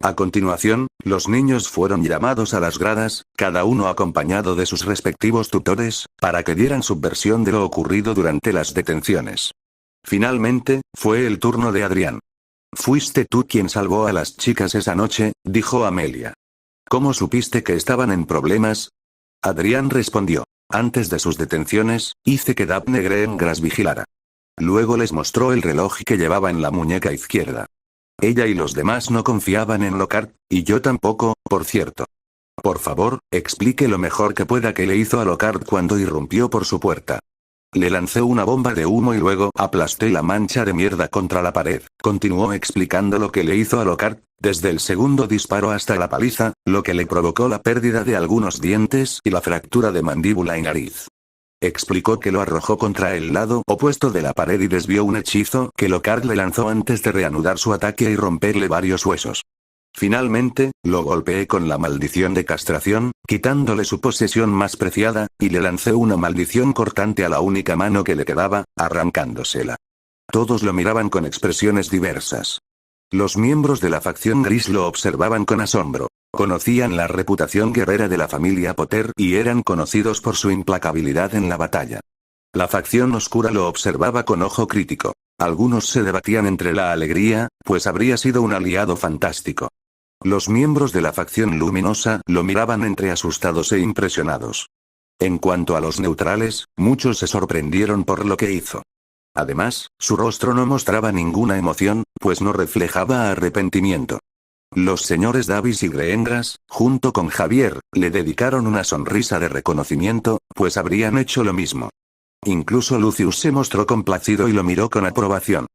A continuación, los niños fueron llamados a las gradas, cada uno acompañado de sus respectivos tutores, para que dieran su versión de lo ocurrido durante las detenciones. Finalmente, fue el turno de Adrián. «Fuiste tú quien salvó a las chicas esa noche», dijo Amelia. «¿Cómo supiste que estaban en problemas?» Adrián respondió. «Antes de sus detenciones, hice que Daphne Green las vigilara. Luego les mostró el reloj que llevaba en la muñeca izquierda. Ella y los demás no confiaban en Lockhart, y yo tampoco, por cierto. Por favor, explique lo mejor que pueda qué le hizo a Lockhart cuando irrumpió por su puerta». «Le lancé una bomba de humo y luego aplasté la mancha de mierda contra la pared», continuó explicando lo que le hizo a Lockhart, desde el segundo disparo hasta la paliza, lo que le provocó la pérdida de algunos dientes y la fractura de mandíbula y nariz. Explicó que lo arrojó contra el lado opuesto de la pared y desvió un hechizo que Lockhart le lanzó antes de reanudar su ataque y romperle varios huesos. Finalmente, lo golpeé con la maldición de castración, quitándole su posesión más preciada, y le lancé una maldición cortante a la única mano que le quedaba, arrancándosela. Todos lo miraban con expresiones diversas. Los miembros de la facción gris lo observaban con asombro. Conocían la reputación guerrera de la familia Potter y eran conocidos por su implacabilidad en la batalla. La facción oscura lo observaba con ojo crítico. Algunos se debatían entre la alegría, pues habría sido un aliado fantástico. Los miembros de la facción luminosa lo miraban entre asustados e impresionados. En cuanto a los neutrales, muchos se sorprendieron por lo que hizo. Además, su rostro no mostraba ninguna emoción, pues no reflejaba arrepentimiento. Los señores Davis y Greengras, junto con Javier, le dedicaron una sonrisa de reconocimiento, pues habrían hecho lo mismo. Incluso Lucius se mostró complacido y lo miró con aprobación.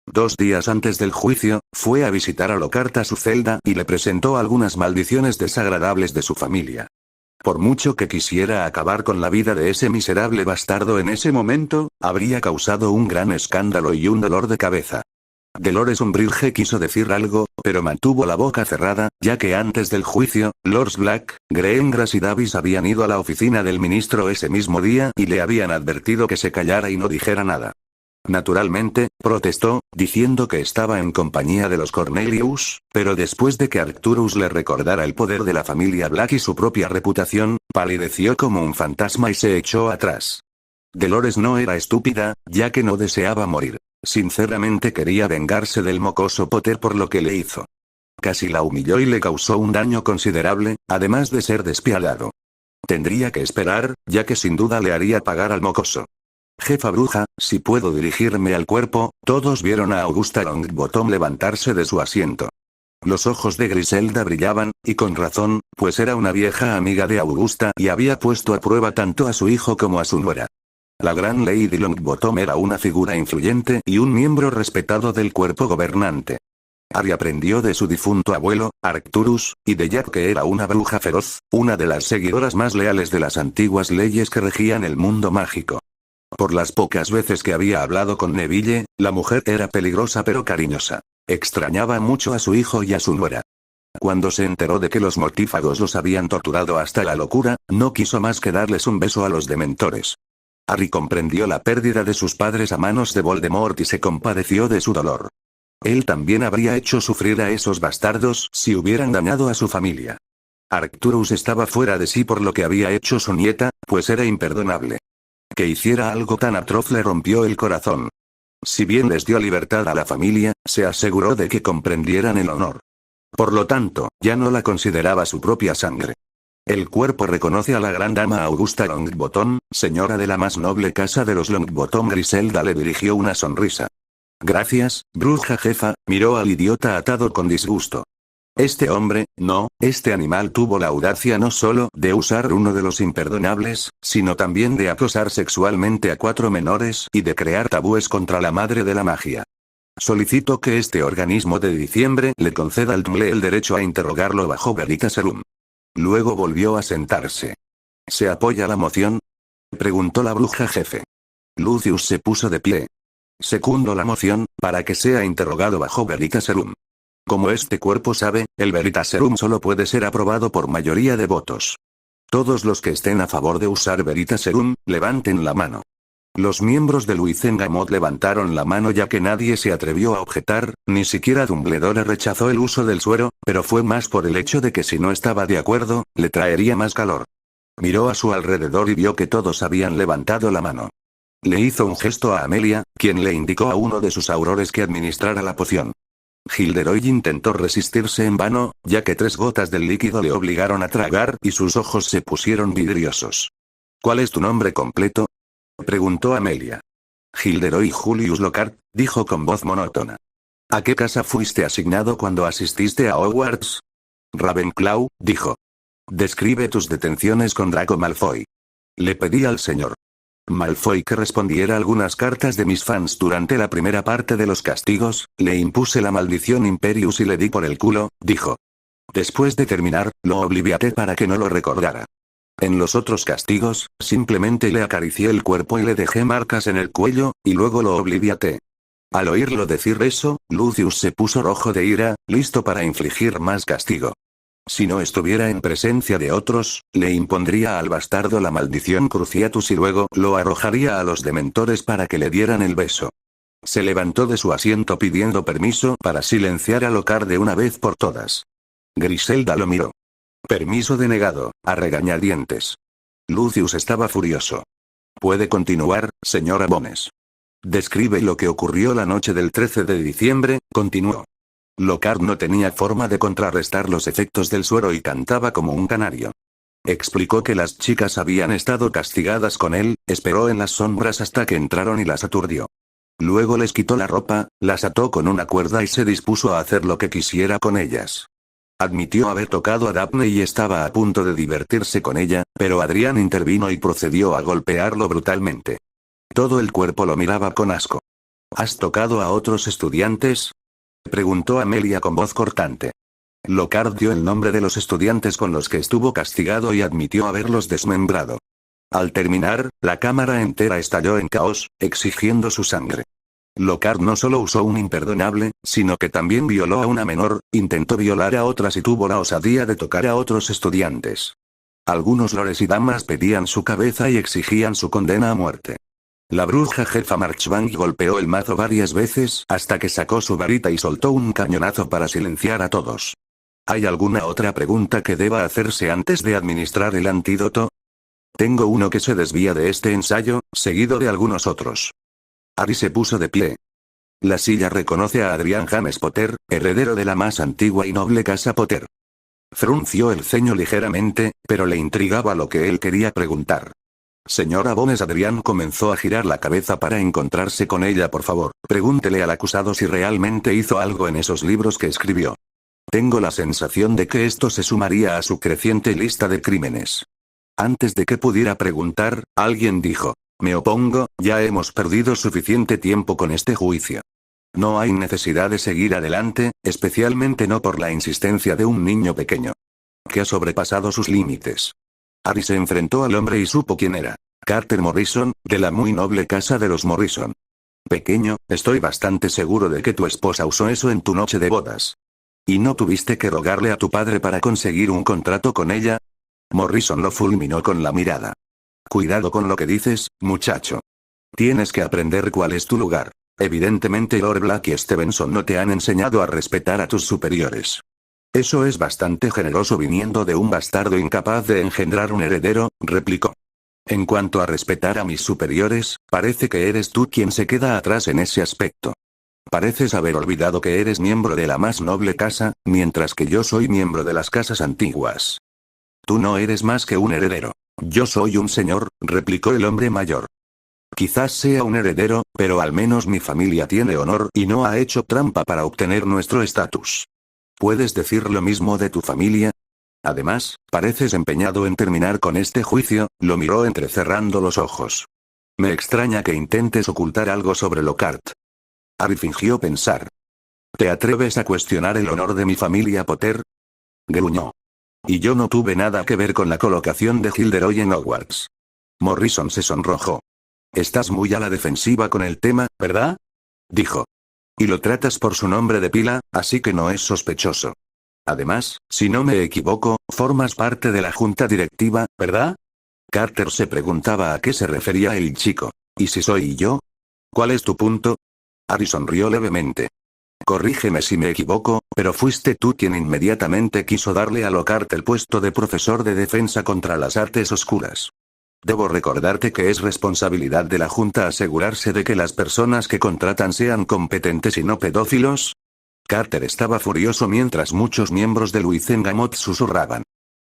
2 días antes del juicio, fue a visitar a Lockhart a su celda y le presentó algunas maldiciones desagradables de su familia. Por mucho que quisiera acabar con la vida de ese miserable bastardo en ese momento, habría causado un gran escándalo y un dolor de cabeza. Dolores Umbridge quiso decir algo, pero mantuvo la boca cerrada, ya que antes del juicio, Lords Black, Greengras y Davis habían ido a la oficina del ministro ese mismo día y le habían advertido que se callara y no dijera nada. Naturalmente, protestó, diciendo que estaba en compañía de los Cornelius, pero después de que Arcturus le recordara el poder de la familia Black y su propia reputación, palideció como un fantasma y se echó atrás. Dolores no era estúpida, ya que no deseaba morir. Sinceramente quería vengarse del mocoso Potter por lo que le hizo. Casi la humilló y le causó un daño considerable, además de ser despiadado. Tendría que esperar, ya que sin duda le haría pagar al mocoso. «Jefa bruja, si puedo dirigirme al cuerpo», todos vieron a Augusta Longbottom levantarse de su asiento. Los ojos de Griselda brillaban, y con razón, pues era una vieja amiga de Augusta y había puesto a prueba tanto a su hijo como a su nuera. La gran Lady Longbottom era una figura influyente y un miembro respetado del cuerpo gobernante. Harry aprendió de su difunto abuelo, Arcturus, y de Jack que era una bruja feroz, una de las seguidoras más leales de las antiguas leyes que regían el mundo mágico. Por las pocas veces que había hablado con Neville, la mujer era peligrosa pero cariñosa. Extrañaba mucho a su hijo y a su nuera. Cuando se enteró de que los mortífagos los habían torturado hasta la locura, no quiso más que darles un beso a los dementores. Harry comprendió la pérdida de sus padres a manos de Voldemort y se compadeció de su dolor. Él también habría hecho sufrir a esos bastardos si hubieran dañado a su familia. Arcturus estaba fuera de sí por lo que había hecho su nieta, pues era imperdonable. Que hiciera algo tan atroz le rompió el corazón. Si bien les dio libertad a la familia, se aseguró de que comprendieran el honor. Por lo tanto, ya no la consideraba su propia sangre. El cuerpo reconoce a la gran dama Augusta Longbottom, señora de la más noble casa de los Longbottom. Griselda le dirigió una sonrisa. «Gracias, bruja jefa», miró al idiota atado con disgusto. Este hombre, no, este animal tuvo la audacia no solo de usar uno de los imperdonables, sino también de acosar sexualmente a 4 menores y de crear tabúes contra la madre de la magia. Solicito que este organismo de diciembre le conceda al TMLE el derecho a interrogarlo bajo Vericaserum. Luego volvió a sentarse. ¿Se apoya la moción?, preguntó la bruja jefe. Lucius se puso de pie. Secundo la moción, para que sea interrogado bajo Vericaserum. Como este cuerpo sabe, el Veritaserum solo puede ser aprobado por mayoría de votos. Todos los que estén a favor de usar Veritaserum, levanten la mano. Los miembros de Luizengamot levantaron la mano ya que nadie se atrevió a objetar, ni siquiera Dumbledore rechazó el uso del suero, pero fue más por el hecho de que si no estaba de acuerdo, le traería más calor. Miró a su alrededor y vio que todos habían levantado la mano. Le hizo un gesto a Amelia, quien le indicó a uno de sus aurores que administrara la poción. Gilderoy intentó resistirse en vano, ya que 3 gotas del líquido le obligaron a tragar y sus ojos se pusieron vidriosos. ¿Cuál es tu nombre completo?, preguntó Amelia. Gilderoy Julius Lockhart, dijo con voz monótona. ¿A qué casa fuiste asignado cuando asististe a Hogwarts? Ravenclaw, dijo. Describe tus detenciones con Draco Malfoy. Le pedí al señor Malfoy que respondiera algunas cartas de mis fans durante la primera parte de los castigos, le impuse la maldición Imperius y le di por el culo, dijo. Después de terminar, lo obliviaté para que no lo recordara. En los otros castigos, simplemente le acaricié el cuerpo y le dejé marcas en el cuello, y luego lo obliviaté. Al oírlo decir eso, Lucius se puso rojo de ira, listo para infligir más castigo. Si no estuviera en presencia de otros, le impondría al bastardo la maldición Cruciatus y luego lo arrojaría a los dementores para que le dieran el beso. Se levantó de su asiento pidiendo permiso para silenciar a Lockhart de una vez por todas. Griselda lo miró. Permiso denegado, a regañadientes. Lucius estaba furioso. Puede continuar, señora Bones. Describe lo que ocurrió la noche del 13 de diciembre, continuó. Lockhart no tenía forma de contrarrestar los efectos del suero y cantaba como un canario. Explicó que las chicas habían estado castigadas con él, esperó en las sombras hasta que entraron y las aturdió. Luego les quitó la ropa, las ató con una cuerda y se dispuso a hacer lo que quisiera con ellas. Admitió haber tocado a Daphne y estaba a punto de divertirse con ella, pero Adrián intervino y procedió a golpearlo brutalmente. Todo el cuerpo lo miraba con asco. ¿Has tocado a otros estudiantes?, preguntó Amelia con voz cortante. Lockhart dio el nombre de los estudiantes con los que estuvo castigado y admitió haberlos desmembrado. Al terminar, la cámara entera estalló en caos, exigiendo su sangre. Lockhart no solo usó un imperdonable, sino que también violó a una menor, intentó violar a otras y tuvo la osadía de tocar a otros estudiantes. Algunos lores y damas pedían su cabeza y exigían su condena a muerte. La bruja jefa Marchbank golpeó el mazo varias veces hasta que sacó su varita y soltó un cañonazo para silenciar a todos. ¿Hay alguna otra pregunta que deba hacerse antes de administrar el antídoto? Tengo uno que se desvía de este ensayo, seguido de algunos otros. Harry se puso de pie. La silla reconoce a Adrián James Potter, heredero de la más antigua y noble casa Potter. Frunció el ceño ligeramente, pero le intrigaba lo que él quería preguntar. Señora Bones, Adrián comenzó a girar la cabeza para encontrarse con ella. Por favor, pregúntele al acusado si realmente hizo algo en esos libros que escribió. Tengo la sensación de que esto se sumaría a su creciente lista de crímenes. Antes de que pudiera preguntar, alguien dijo, me opongo, ya hemos perdido suficiente tiempo con este juicio. No hay necesidad de seguir adelante, especialmente no por la insistencia de un niño pequeño que ha sobrepasado sus límites. Harry se enfrentó al hombre y supo quién era. Carter Morrison, de la muy noble casa de los Morrison. Pequeño, estoy bastante seguro de que tu esposa usó eso en tu noche de bodas. ¿Y no tuviste que rogarle a tu padre para conseguir un contrato con ella? Morrison lo fulminó con la mirada. Cuidado con lo que dices, muchacho. Tienes que aprender cuál es tu lugar. Evidentemente Lord Black y Stevenson no te han enseñado a respetar a tus superiores. Eso es bastante generoso viniendo de un bastardo incapaz de engendrar un heredero, replicó. En cuanto a respetar a mis superiores, parece que eres tú quien se queda atrás en ese aspecto. Pareces haber olvidado que eres miembro de la más noble casa, mientras que yo soy miembro de las casas antiguas. Tú no eres más que un heredero. Yo soy un señor, replicó el hombre mayor. Quizás sea un heredero, pero al menos mi familia tiene honor y no ha hecho trampa para obtener nuestro estatus. ¿Puedes decir lo mismo de tu familia? Además, pareces empeñado en terminar con este juicio, lo miró entrecerrando los ojos. Me extraña que intentes ocultar algo sobre Lockhart. Harry fingió pensar. ¿Te atreves a cuestionar el honor de mi familia Potter? Gruñó. Y yo no tuve nada que ver con la colocación de Gilderoy en Hogwarts. Morrison se sonrojó. Estás muy a la defensiva con el tema, ¿verdad? Dijo. Y lo tratas por su nombre de pila, así que no es sospechoso. Además, si no me equivoco, formas parte de la junta directiva, ¿verdad? Carter se preguntaba a qué se refería el chico. ¿Y si soy yo? ¿Cuál es tu punto? Harry sonrió levemente. Corrígeme si me equivoco, pero fuiste tú quien inmediatamente quiso darle a Lockhart el puesto de profesor de defensa contra las artes oscuras. Debo recordarte que es responsabilidad de la Junta asegurarse de que las personas que contratan sean competentes y no pedófilos. Carter estaba furioso mientras muchos miembros de Luizengamot susurraban.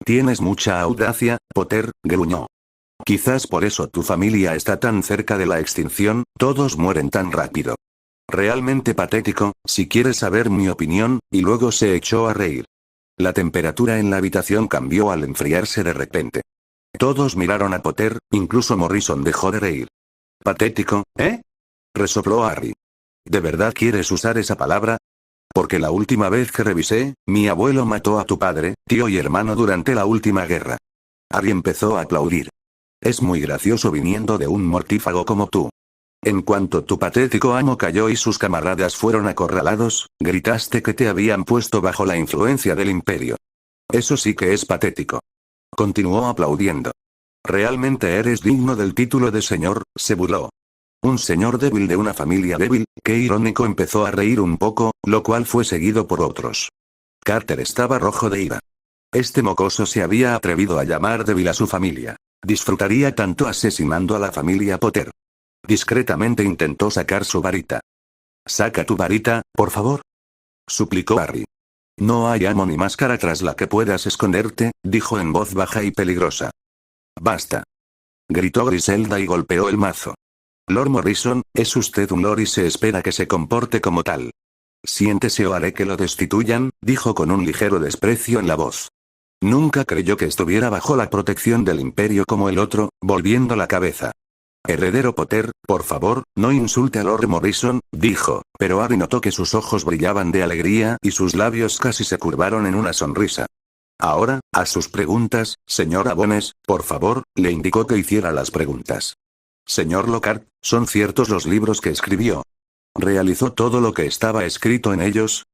Tienes mucha audacia, Potter, gruñó. Quizás por eso tu familia está tan cerca de la extinción, todos mueren tan rápido. Realmente patético, si quieres saber mi opinión, y luego se echó a reír. La temperatura en la habitación cambió al enfriarse de repente. Todos miraron a Potter, incluso Morrison dejó de reír. ¿Patético, eh? Resopló Harry. ¿De verdad quieres usar esa palabra? Porque la última vez que revisé, mi abuelo mató a tu padre, tío y hermano durante la última guerra. Harry empezó a aplaudir. Es muy gracioso viniendo de un mortífago como tú. En cuanto tu patético amo cayó y sus camaradas fueron acorralados, gritaste que te habían puesto bajo la influencia del imperio. Eso sí que es patético. Continuó aplaudiendo. Realmente eres digno del título de señor, se burló. Un señor débil de una familia débil, qué irónico, empezó a reír un poco, lo cual fue seguido por otros. Carter estaba rojo de ira. Este mocoso se había atrevido a llamar débil a su familia. Disfrutaría tanto asesinando a la familia Potter. Discretamente intentó sacar su varita. Saca tu varita, por favor. Suplicó Harry. No hay amo ni máscara tras la que puedas esconderte, dijo en voz baja y peligrosa. Basta. Gritó Griselda y golpeó el mazo. Lord Morrison, es usted un lord y se espera que se comporte como tal. Siéntese o haré que lo destituyan, dijo con un ligero desprecio en la voz. Nunca creyó que estuviera bajo la protección del imperio como el otro, volviendo la cabeza. Heredero Potter, por favor, no insulte a Lord Morrison, dijo, pero Harry notó que sus ojos brillaban de alegría y sus labios casi se curvaron en una sonrisa. Ahora, a sus preguntas, señora Bones, por favor, le indicó que hiciera las preguntas. Señor Lockhart, ¿son ciertos los libros que escribió? ¿Realizó todo lo que estaba escrito en ellos?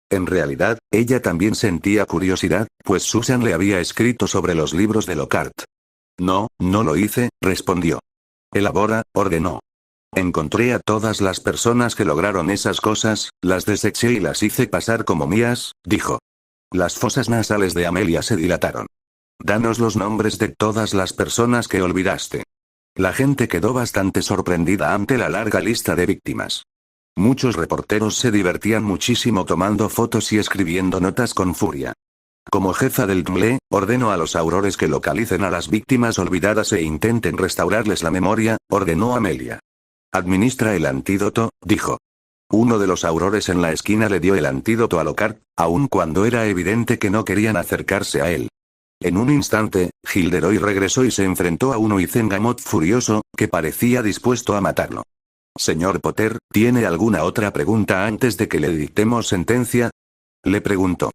En realidad, ella también sentía curiosidad, pues Susan le había escrito sobre los libros de Lockhart. No, no lo hice, respondió. Elabora, ordenó. Encontré a todas las personas que lograron esas cosas, las deseché y las hice pasar como mías, dijo. Las fosas nasales de Amelia se dilataron. Danos los nombres de todas las personas que olvidaste. La gente quedó bastante sorprendida ante la larga lista de víctimas. Muchos reporteros se divertían muchísimo tomando fotos y escribiendo notas con furia. Como jefa del TMLE, ordeno a los aurores que localicen a las víctimas olvidadas e intenten restaurarles la memoria, ordenó Amelia. Administra el antídoto, dijo. Uno de los aurores en la esquina le dio el antídoto a Lockhart, aun cuando era evidente que no querían acercarse a él. En un instante, Gilderoy regresó y se enfrentó a un Luizengamot furioso, que parecía dispuesto a matarlo. Señor Potter, ¿tiene alguna otra pregunta antes de que le dictemos sentencia? Le preguntó.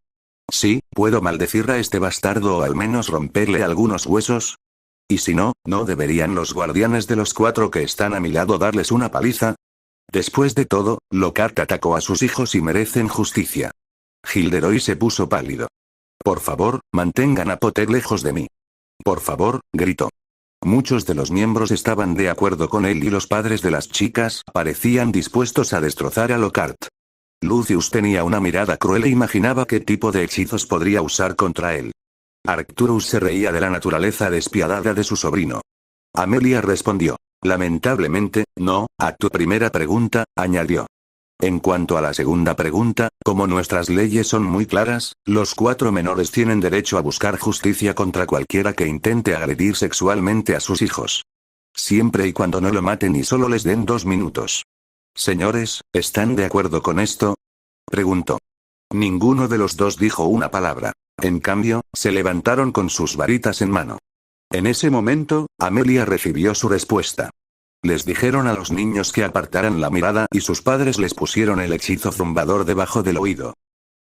Sí, ¿puedo maldecir a este bastardo o al menos romperle algunos huesos? Y si no, ¿no deberían los guardianes de los 4 que están a mi lado darles una paliza? Después de todo, Lockhart atacó a sus hijos y merecen justicia. Gilderoy se puso pálido. Por favor, mantengan a Potter lejos de mí. Por favor, gritó. Muchos de los miembros estaban de acuerdo con él y los padres de las chicas parecían dispuestos a destrozar a Lockhart. Lucius tenía una mirada cruel e imaginaba qué tipo de hechizos podría usar contra él. Arcturus se reía de la naturaleza despiadada de su sobrino. Amelia respondió. Lamentablemente, no, a tu primera pregunta, añadió. En cuanto a la segunda pregunta, como nuestras leyes son muy claras, los 4 menores tienen derecho a buscar justicia contra cualquiera que intente agredir sexualmente a sus hijos. Siempre y cuando no lo maten y solo les den 2 minutos. Señores, ¿están de acuerdo con esto? Preguntó. Ninguno de los dos dijo una palabra. En cambio, se levantaron con sus varitas en mano. En ese momento, Amelia recibió su respuesta. Les dijeron a los niños que apartaran la mirada y sus padres les pusieron el hechizo zumbador debajo del oído.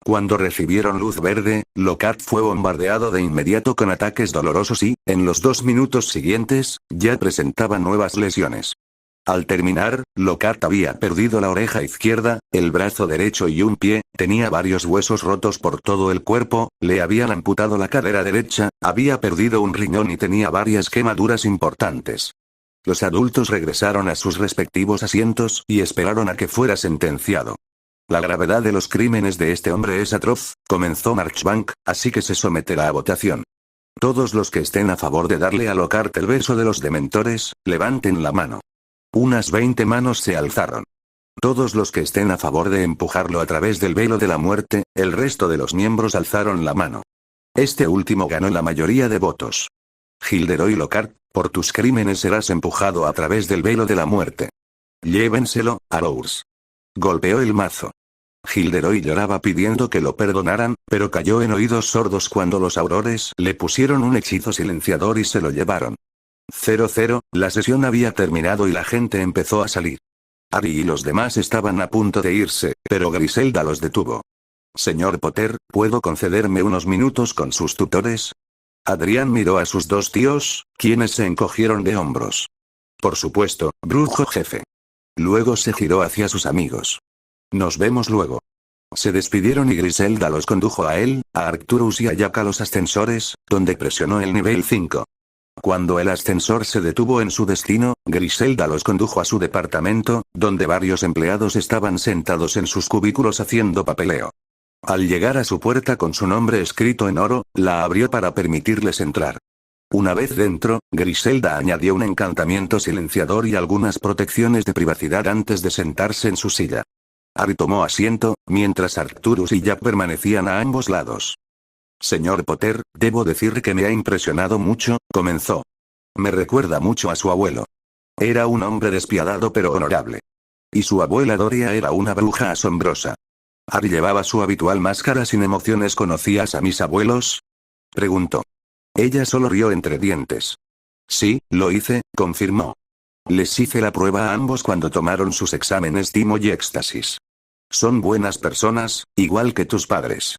Cuando recibieron luz verde, Lockhart fue bombardeado de inmediato con ataques dolorosos y, en los 2 minutos siguientes, ya presentaba nuevas lesiones. Al terminar, Lockhart había perdido la oreja izquierda, el brazo derecho y un pie, tenía varios huesos rotos por todo el cuerpo, le habían amputado la cadera derecha, había perdido un riñón y tenía varias quemaduras importantes. Los adultos regresaron a sus respectivos asientos y esperaron a que fuera sentenciado. La gravedad de los crímenes de este hombre es atroz, comenzó Marchbank, así que se someterá a votación. Todos los que estén a favor de darle a Lockhart el beso de los dementores, levanten la mano. Unas 20 manos se alzaron. Todos los que estén a favor de empujarlo a través del velo de la muerte, el resto de los miembros alzaron la mano. Este último ganó la mayoría de votos. Gilderoy Lockhart, por tus crímenes serás empujado a través del velo de la muerte. Llévenselo, Arrows. Golpeó el mazo. Gilderoy lloraba pidiendo que lo perdonaran, pero cayó en oídos sordos cuando los aurores le pusieron un hechizo silenciador y se lo llevaron. 00, la sesión había terminado y la gente empezó a salir. Harry y los demás estaban a punto de irse, pero Griselda los detuvo. Señor Potter, ¿puedo concederme unos minutos con sus tutores? Adrián miró a sus dos tíos, quienes se encogieron de hombros. Por supuesto, brujo jefe. Luego se giró hacia sus amigos. Nos vemos luego. Se despidieron y Griselda los condujo a él, a Arcturus y a Jack a los ascensores, donde presionó el nivel 5. Cuando el ascensor se detuvo en su destino, Griselda los condujo a su departamento, donde varios empleados estaban sentados en sus cubículos haciendo papeleo. Al llegar a su puerta con su nombre escrito en oro, la abrió para permitirles entrar. Una vez dentro, Griselda añadió un encantamiento silenciador y algunas protecciones de privacidad antes de sentarse en su silla. Harry tomó asiento, mientras Arcturus y Jack permanecían a ambos lados. Señor Potter, debo decir que me ha impresionado mucho, comenzó. Me recuerda mucho a su abuelo. Era un hombre despiadado pero honorable. Y su abuela Doria era una bruja asombrosa. Harry llevaba su habitual máscara sin emociones. ¿Conocías a mis abuelos? Preguntó. Ella solo rió entre dientes. Sí, lo hice, confirmó. Les hice la prueba a ambos cuando tomaron sus exámenes Timo y Éxtasis. Son buenas personas, igual que tus padres.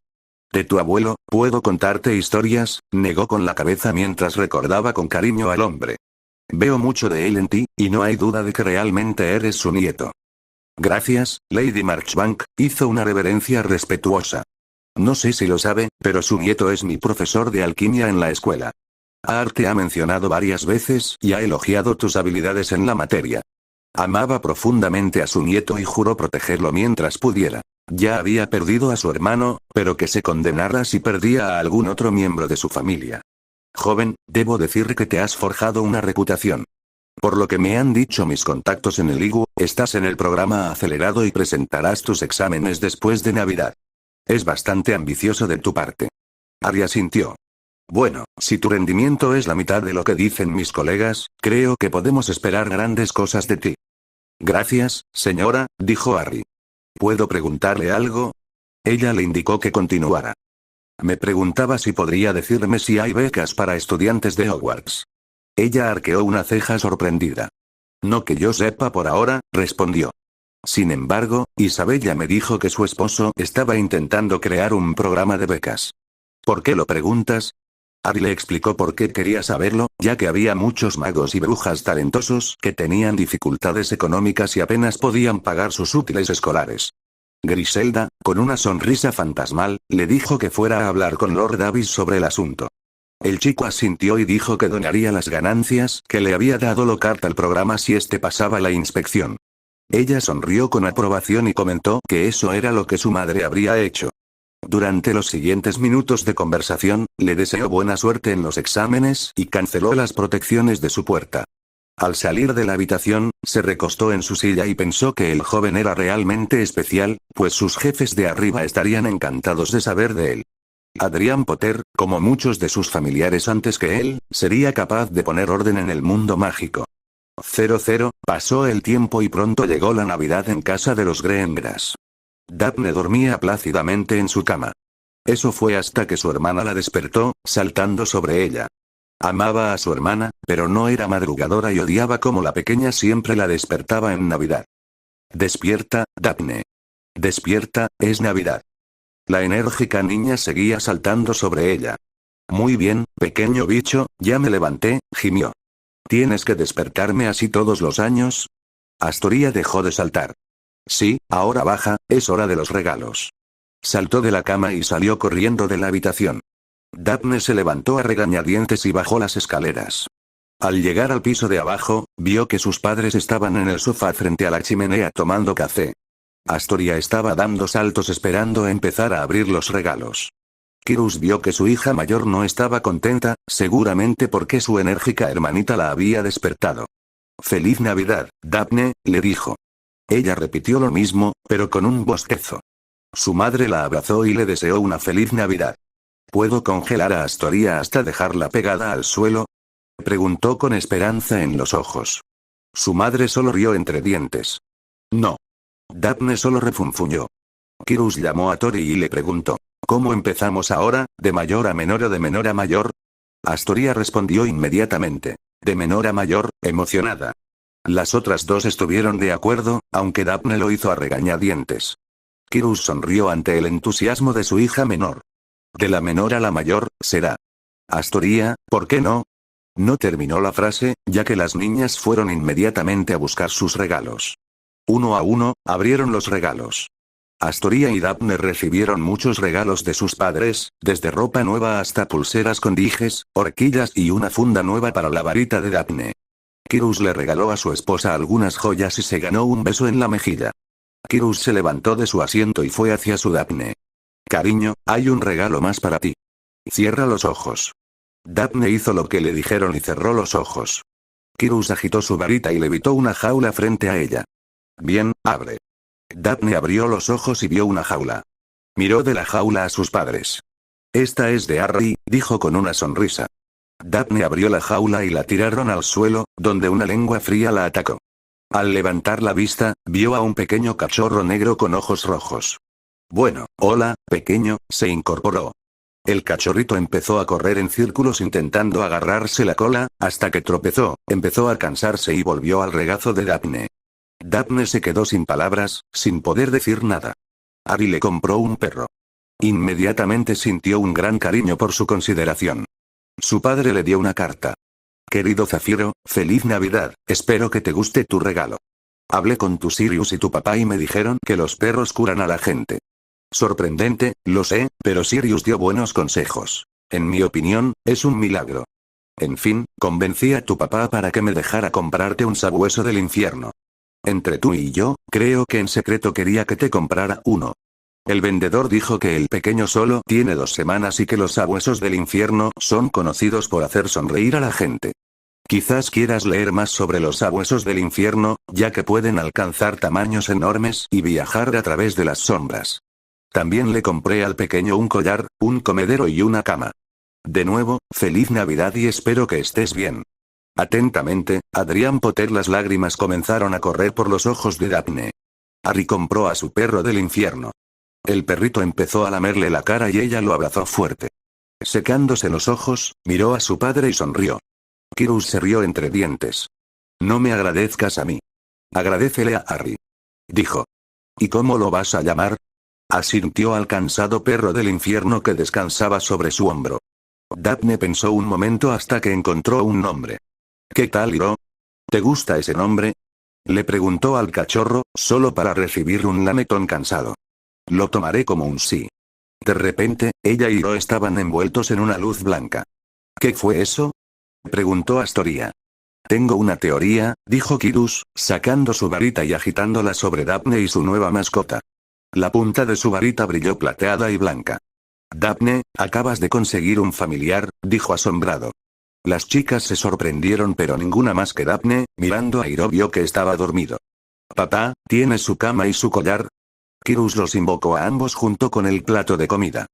De tu abuelo, ¿puedo contarte historias?, negó con la cabeza mientras recordaba con cariño al hombre. Veo mucho de él en ti, y no hay duda de que realmente eres su nieto. Gracias, Lady Marchbank, hizo una reverencia respetuosa. No sé si lo sabe, pero su nieto es mi profesor de alquimia en la escuela. Art te ha mencionado varias veces y ha elogiado tus habilidades en la materia. Amaba profundamente a su nieto y juró protegerlo mientras pudiera. Ya había perdido a su hermano, pero que se condenara si perdía a algún otro miembro de su familia. Joven, debo decir que te has forjado una reputación. Por lo que me han dicho mis contactos en el IGU, estás en el programa acelerado y presentarás tus exámenes después de Navidad. Es bastante ambicioso de tu parte. Harry asintió. Bueno, si tu rendimiento es la mitad de lo que dicen mis colegas, creo que podemos esperar grandes cosas de ti. Gracias, señora, dijo Harry. ¿Puedo preguntarle algo? Ella le indicó que continuara. Me preguntaba si podría decirme si hay becas para estudiantes de Hogwarts. Ella arqueó una ceja sorprendida. No que yo sepa por ahora, respondió. Sin embargo, Isabella me dijo que su esposo estaba intentando crear un programa de becas. ¿Por qué lo preguntas? Harry le explicó por qué quería saberlo, ya que había muchos magos y brujas talentosos que tenían dificultades económicas y apenas podían pagar sus útiles escolares. Griselda, con una sonrisa fantasmal, le dijo que fuera a hablar con Lord Davis sobre el asunto. El chico asintió y dijo que donaría las ganancias que le había dado Lockhart al programa si este pasaba la inspección. Ella sonrió con aprobación y comentó que eso era lo que su madre habría hecho. Durante los siguientes minutos de conversación, le deseó buena suerte en los exámenes y canceló las protecciones de su puerta. Al salir de la habitación, se recostó en su silla y pensó que el joven era realmente especial, pues sus jefes de arriba estarían encantados de saber de él. Adrián Potter, como muchos de sus familiares antes que él, sería capaz de poner orden en el mundo mágico. 00, pasó el tiempo y pronto llegó la Navidad en casa de los Greengrass. Daphne dormía plácidamente en su cama. Eso fue hasta que su hermana la despertó, saltando sobre ella. Amaba a su hermana, pero no era madrugadora y odiaba cómo la pequeña siempre la despertaba en Navidad. Despierta, Daphne. Despierta, es Navidad. La enérgica niña seguía saltando sobre ella. Muy bien, pequeño bicho, ya me levanté, gimió. ¿Tienes que despertarme así todos los años? Astoria dejó de saltar. Sí, ahora baja, es hora de los regalos. Saltó de la cama y salió corriendo de la habitación. Daphne se levantó a regañadientes y bajó las escaleras. Al llegar al piso de abajo, vio que sus padres estaban en el sofá frente a la chimenea tomando café. Astoria estaba dando saltos esperando empezar a abrir los regalos. Kirus vio que su hija mayor no estaba contenta, seguramente porque su enérgica hermanita la había despertado. «Feliz Navidad, Daphne», le dijo. Ella repitió lo mismo, pero con un bostezo. Su madre la abrazó y le deseó una feliz Navidad. «¿Puedo congelar a Astoria hasta dejarla pegada al suelo?», preguntó con esperanza en los ojos. Su madre solo rió entre dientes. «No». Daphne solo refunfuñó. Kirus llamó a Tori y le preguntó: «¿Cómo empezamos ahora, de mayor a menor o de menor a mayor?». Astoria respondió inmediatamente: «De menor a mayor», emocionada. Las otras dos estuvieron de acuerdo, aunque Daphne lo hizo a regañadientes. Kirus sonrió ante el entusiasmo de su hija menor. «De la menor a la mayor, será». «Astoria, ¿por qué no?». No terminó la frase, ya que las niñas fueron inmediatamente a buscar sus regalos. Uno a uno, abrieron los regalos. Astoria y Daphne recibieron muchos regalos de sus padres, desde ropa nueva hasta pulseras con dijes, horquillas y una funda nueva para la varita de Daphne. Kirus le regaló a su esposa algunas joyas y se ganó un beso en la mejilla. Kirus se levantó de su asiento y fue hacia su Daphne. «Cariño, hay un regalo más para ti. Cierra los ojos». Daphne hizo lo que le dijeron y cerró los ojos. Kirus agitó su varita y levitó una jaula frente a ella. «Bien, abre». Daphne abrió los ojos y vio una jaula. Miró de la jaula a sus padres. «Esta es de Harry», dijo con una sonrisa. Daphne abrió la jaula y la tiraron al suelo, donde una lengua fría la atacó. Al levantar la vista, vio a un pequeño cachorro negro con ojos rojos. «Bueno, hola, pequeño», se incorporó. El cachorrito empezó a correr en círculos intentando agarrarse la cola, hasta que tropezó, empezó a cansarse y volvió al regazo de Daphne. Daphne se quedó sin palabras, sin poder decir nada. Harry le compró un perro. Inmediatamente sintió un gran cariño por su consideración. Su padre le dio una carta. «Querido Zafiro, feliz Navidad, espero que te guste tu regalo. Hablé con tu Sirius y tu papá y me dijeron que los perros curan a la gente. Sorprendente, lo sé, pero Sirius dio buenos consejos. En mi opinión, es un milagro. En fin, convencí a tu papá para que me dejara comprarte un sabueso del infierno. Entre tú y yo, creo que en secreto quería que te comprara uno. El vendedor dijo que el pequeño solo tiene 2 semanas y que los sabuesos del infierno son conocidos por hacer sonreír a la gente. Quizás quieras leer más sobre los sabuesos del infierno, ya que pueden alcanzar tamaños enormes y viajar a través de las sombras. También le compré al pequeño un collar, un comedero y una cama. De nuevo, feliz Navidad y espero que estés bien. Atentamente, Adrián Potter. Las lágrimas comenzaron a correr por los ojos de Daphne. Harry compró a su perro del infierno. El perrito empezó a lamerle la cara y ella lo abrazó fuerte. Secándose los ojos, miró a su padre y sonrió. Kirus se rió entre dientes. «No me agradezcas a mí. Agradécele a Harry», dijo. «¿Y cómo lo vas a llamar?», asintió al cansado perro del infierno que descansaba sobre su hombro. Daphne pensó un momento hasta que encontró un nombre. «¿Qué tal, Hiro? ¿Te gusta ese nombre?», le preguntó al cachorro, solo para recibir un lametón cansado. «Lo tomaré como un sí». De repente, ella y Hiro estaban envueltos en una luz blanca. «¿Qué fue eso?», preguntó Astoria. «Tengo una teoría», dijo Kirus, sacando su varita y agitándola sobre Daphne y su nueva mascota. La punta de su varita brilló plateada y blanca. «Daphne, acabas de conseguir un familiar», dijo asombrado. Las chicas se sorprendieron pero ninguna más que Daphne, mirando a Hiro vio que estaba dormido. «Papá, ¿tienes su cama y su collar?». Kirus los invocó a ambos junto con el plato de comida.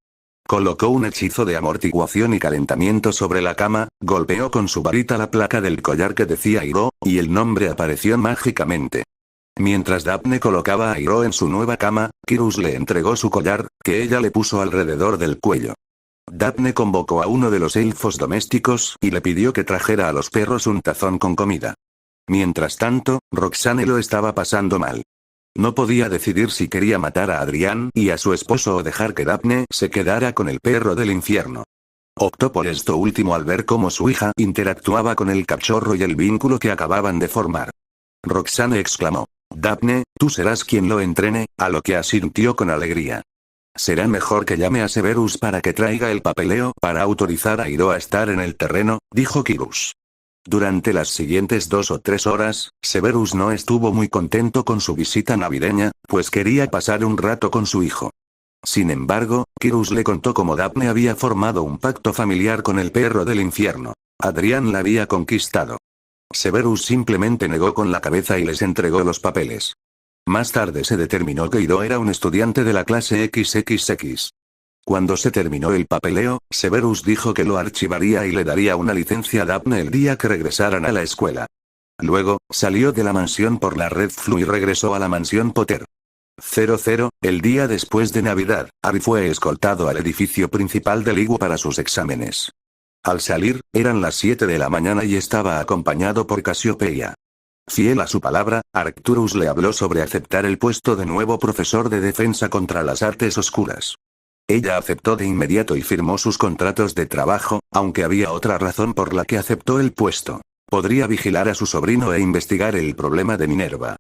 Colocó un hechizo de amortiguación y calentamiento sobre la cama, golpeó con su varita la placa del collar que decía Hiro, y el nombre apareció mágicamente. Mientras Daphne colocaba a Hiro en su nueva cama, Kirus le entregó su collar, que ella le puso alrededor del cuello. Daphne convocó a uno de los elfos domésticos y le pidió que trajera a los perros un tazón con comida. Mientras tanto, Roxane lo estaba pasando mal. No podía decidir si quería matar a Adrián y a su esposo o dejar que Daphne se quedara con el perro del infierno. Optó por esto último al ver cómo su hija interactuaba con el cachorro y el vínculo que acababan de formar. Roxane exclamó. Daphne, tú serás quien lo entrene, a lo que asintió con alegría. Será mejor que llame a Severus para que traiga el papeleo para autorizar a Hiro a estar en el terreno, dijo Kyrus. Durante las siguientes 2 o 3 horas, Severus no estuvo muy contento con su visita navideña, pues quería pasar un rato con su hijo. Sin embargo, Kyrus le contó cómo Daphne había formado un pacto familiar con el perro del infierno. Adrián la había conquistado. Severus simplemente negó con la cabeza y les entregó los papeles. Más tarde se determinó que Hiro era un estudiante de la clase XXX. Cuando se terminó el papeleo, Severus dijo que lo archivaría y le daría una licencia a Daphne el día que regresaran a la escuela. Luego, salió de la mansión por la Red Flu y regresó a la mansión Potter. 00, el día después de Navidad, Harry fue escoltado al edificio principal del IGU para sus exámenes. Al salir, eran las 7 de la mañana y estaba acompañado por Casiopeia. Fiel a su palabra, Arcturus le habló sobre aceptar el puesto de nuevo profesor de defensa contra las artes oscuras. Ella aceptó de inmediato y firmó sus contratos de trabajo, aunque había otra razón por la que aceptó el puesto. Podría vigilar a su sobrino e investigar el problema de Minerva.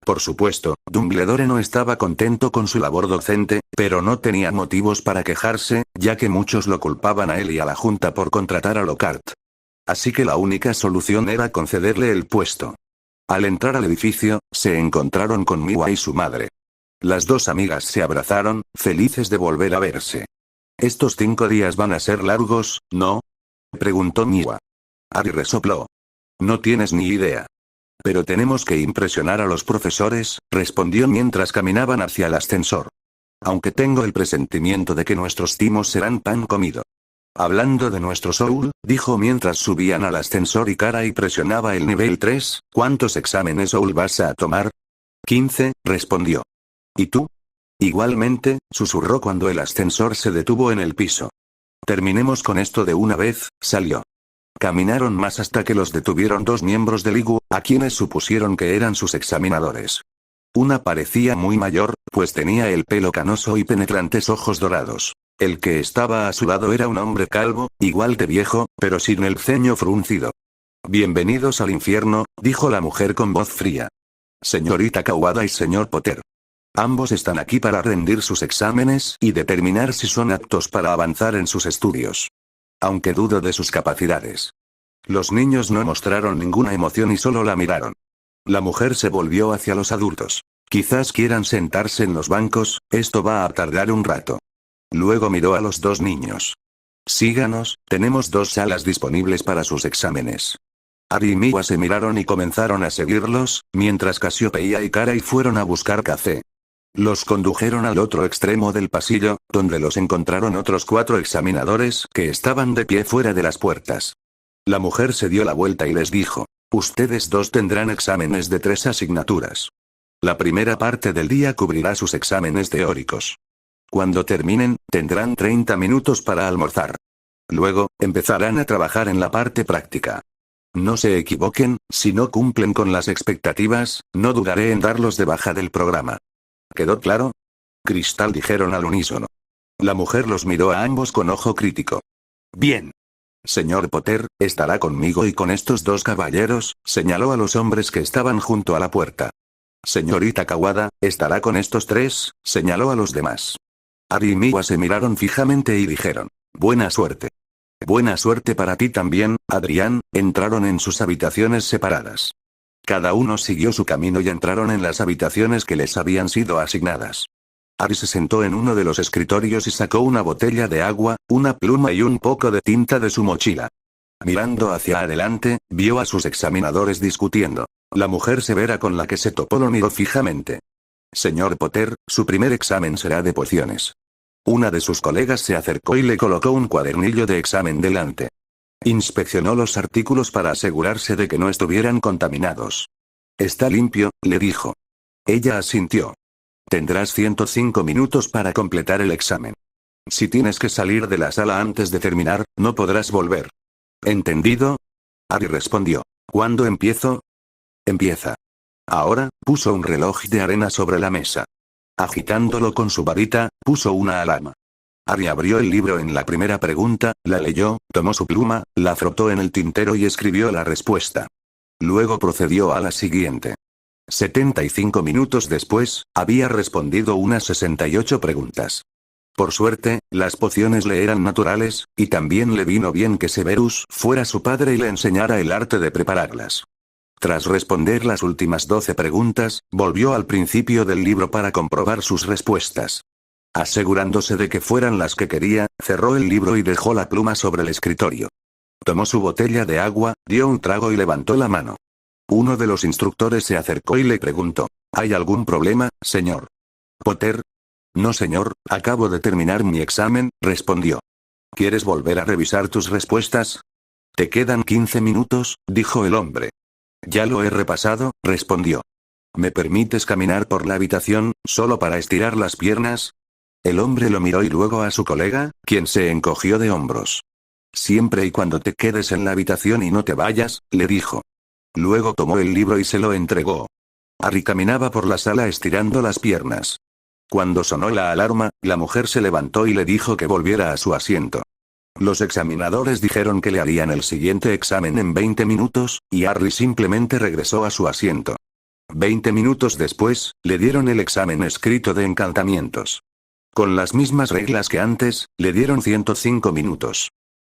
Por supuesto, Dumbledore no estaba contento con su labor docente, pero no tenía motivos para quejarse, ya que muchos lo culpaban a él y a la Junta por contratar a Lockhart. Así que la única solución era concederle el puesto. Al entrar al edificio, se encontraron con Miwa y su madre. Las dos amigas se abrazaron, felices de volver a verse. «Estos 5 días van a ser largos, ¿no?», preguntó Miwa. Harry resopló. «No tienes ni idea». «Pero tenemos que impresionar a los profesores», respondió mientras caminaban hacia el ascensor. «Aunque tengo el presentimiento de que nuestros timos serán pan comido». «Hablando de nuestro Soul», dijo mientras subían al ascensor y Caray presionaba el nivel 3, «¿cuántos exámenes Soul vas a tomar?» 15, respondió. «¿Y tú?» «Igualmente», susurró cuando el ascensor se detuvo en el piso. «Terminemos con esto de una vez», salió. Caminaron más hasta que los detuvieron 2 miembros del IGU, a quienes supusieron que eran sus examinadores. Una parecía muy mayor, pues tenía el pelo canoso y penetrantes ojos dorados. El que estaba a su lado era un hombre calvo, igual de viejo, pero sin el ceño fruncido. «Bienvenidos al infierno», dijo la mujer con voz fría. «Señorita Kawada y señor Potter. Ambos están aquí para rendir sus exámenes y determinar si son aptos para avanzar en sus estudios. Aunque dudo de sus capacidades». Los niños no mostraron ninguna emoción y solo la miraron. La mujer se volvió hacia los adultos. «Quizás quieran sentarse en los bancos, esto va a tardar un rato». Luego miró a los 2 niños. «Síganos, tenemos 2 salas disponibles para sus exámenes». Harry y Miwa se miraron y comenzaron a seguirlos, mientras Casiopeia y Caray fueron a buscar café. Los condujeron al otro extremo del pasillo, donde los encontraron otros 4 examinadores que estaban de pie fuera de las puertas. La mujer se dio la vuelta y les dijo: «Ustedes 2 tendrán exámenes de 3 asignaturas. La primera parte del día cubrirá sus exámenes teóricos. Cuando terminen, tendrán 30 minutos para almorzar. Luego, empezarán a trabajar en la parte práctica. No se equivoquen, si no cumplen con las expectativas, no dudaré en darlos de baja del programa». ¿Quedó claro? Cristal, dijeron al unísono. La mujer los miró a ambos con ojo crítico. «Bien. Señor Potter, estará conmigo y con estos 2 caballeros», señaló a los hombres que estaban junto a la puerta. «Señorita Kawada, estará con estos 3», señaló a los demás. Harry y Miwa se miraron fijamente y dijeron: «Buena suerte». «Buena suerte para ti también, Adrián». Entraron en sus habitaciones separadas. Cada uno siguió su camino y entraron en las habitaciones que les habían sido asignadas. Harry se sentó en uno de los escritorios y sacó una botella de agua, una pluma y un poco de tinta de su mochila. Mirando hacia adelante, vio a sus examinadores discutiendo. La mujer severa con la que se topó lo miró fijamente. «Señor Potter, su primer examen será de pociones». Una de sus colegas se acercó y le colocó un cuadernillo de examen delante. Inspeccionó los artículos para asegurarse de que no estuvieran contaminados. «Está limpio», le dijo. Ella asintió. «Tendrás 105 minutos para completar el examen. Si tienes que salir de la sala antes de terminar, no podrás volver». «¿Entendido?», Harry respondió. «¿Cuándo empiezo?». «Empieza». Ahora, puso un reloj de arena sobre la mesa. Agitándolo con su varita, puso una alarma. Harry abrió el libro en la primera pregunta, la leyó, tomó su pluma, la frotó en el tintero y escribió la respuesta. Luego procedió a la siguiente. 75 minutos después, había respondido unas 68 preguntas. Por suerte, las pociones le eran naturales, y también le vino bien que Severus fuera su padre y le enseñara el arte de prepararlas. Tras responder las últimas 12 preguntas, volvió al principio del libro para comprobar sus respuestas. Asegurándose de que fueran las que quería, cerró el libro y dejó la pluma sobre el escritorio. Tomó su botella de agua, dio un trago y levantó la mano. Uno de los instructores se acercó y le preguntó: ¿Hay algún problema, señor Potter? No, señor, acabo de terminar mi examen, respondió. ¿Quieres volver a revisar tus respuestas? Te quedan 15 minutos, dijo el hombre. Ya lo he repasado, respondió. ¿Me permites caminar por la habitación, solo para estirar las piernas? El hombre lo miró y luego a su colega, quien se encogió de hombros. Siempre y cuando te quedes en la habitación y no te vayas, le dijo. Luego tomó el libro y se lo entregó. Harry caminaba por la sala estirando las piernas. Cuando sonó la alarma, la mujer se levantó y le dijo que volviera a su asiento. Los examinadores dijeron que le harían el siguiente examen en 20 minutos, y Harry simplemente regresó a su asiento. 20 minutos después, le dieron el examen escrito de encantamientos. Con las mismas reglas que antes, le dieron 105 minutos.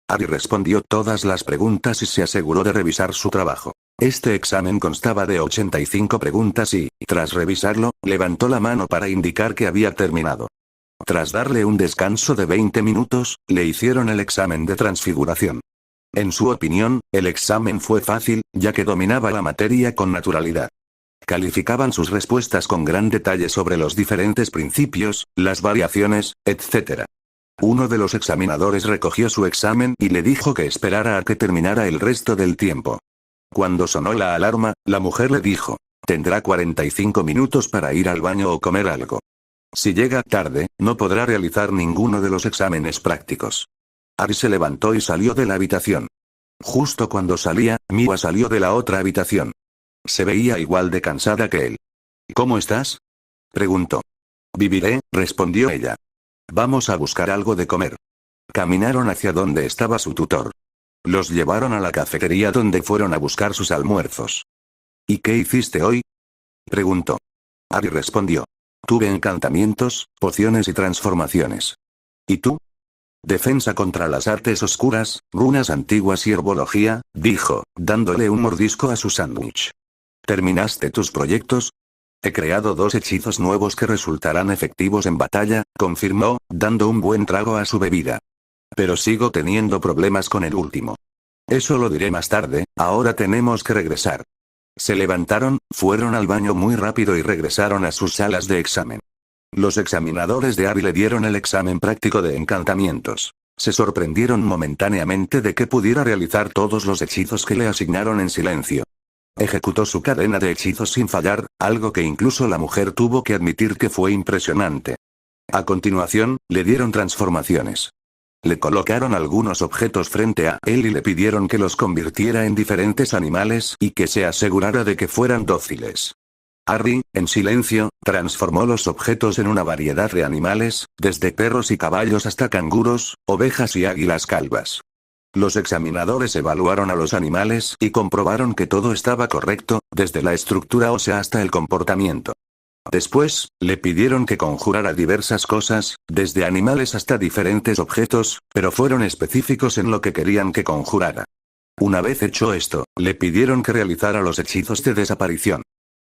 Harry respondió todas las preguntas y se aseguró de revisar su trabajo. Este examen constaba de 85 preguntas y, tras revisarlo, levantó la mano para indicar que había terminado. Tras darle un descanso de 20 minutos, le hicieron el examen de transfiguración. En su opinión, el examen fue fácil, ya que dominaba la materia con naturalidad. Calificaban sus respuestas con gran detalle sobre los diferentes principios, las variaciones, etc. Uno de los examinadores recogió su examen y le dijo que esperara a que terminara el resto del tiempo. Cuando sonó la alarma, la mujer le dijo: tendrá 45 minutos para ir al baño o comer algo. Si llega tarde, no podrá realizar ninguno de los exámenes prácticos. Harry se levantó y salió de la habitación. Justo cuando salía, Mia salió de la otra habitación. Se veía igual de cansada que él. ¿Cómo estás?, preguntó. Viviré, respondió ella. Vamos a buscar algo de comer. Caminaron hacia donde estaba su tutor. Los llevaron a la cafetería donde fueron a buscar sus almuerzos. ¿Y qué hiciste hoy?, preguntó. Harry respondió. Tuve encantamientos, pociones y transformaciones. ¿Y tú? Defensa contra las artes oscuras, runas antiguas y herbología, dijo, dándole un mordisco a su sándwich. ¿Terminaste tus proyectos? He creado 2 hechizos nuevos que resultarán efectivos en batalla, confirmó, dando un buen trago a su bebida. Pero sigo teniendo problemas con el último. Eso lo diré más tarde, ahora tenemos que regresar. Se levantaron, fueron al baño muy rápido y regresaron a sus salas de examen. Los examinadores de Harry le dieron el examen práctico de encantamientos. Se sorprendieron momentáneamente de que pudiera realizar todos los hechizos que le asignaron en silencio. Ejecutó su cadena de hechizos sin fallar, algo que incluso la mujer tuvo que admitir que fue impresionante. A continuación, le dieron transformaciones. Le colocaron algunos objetos frente a él y le pidieron que los convirtiera en diferentes animales y que se asegurara de que fueran dóciles. Harry, en silencio, transformó los objetos en una variedad de animales, desde perros y caballos hasta canguros, ovejas y águilas calvas. Los examinadores evaluaron a los animales y comprobaron que todo estaba correcto, desde la estructura ósea hasta el comportamiento. Después, le pidieron que conjurara diversas cosas, desde animales hasta diferentes objetos, pero fueron específicos en lo que querían que conjurara. Una vez hecho esto, le pidieron que realizara los hechizos de desaparición.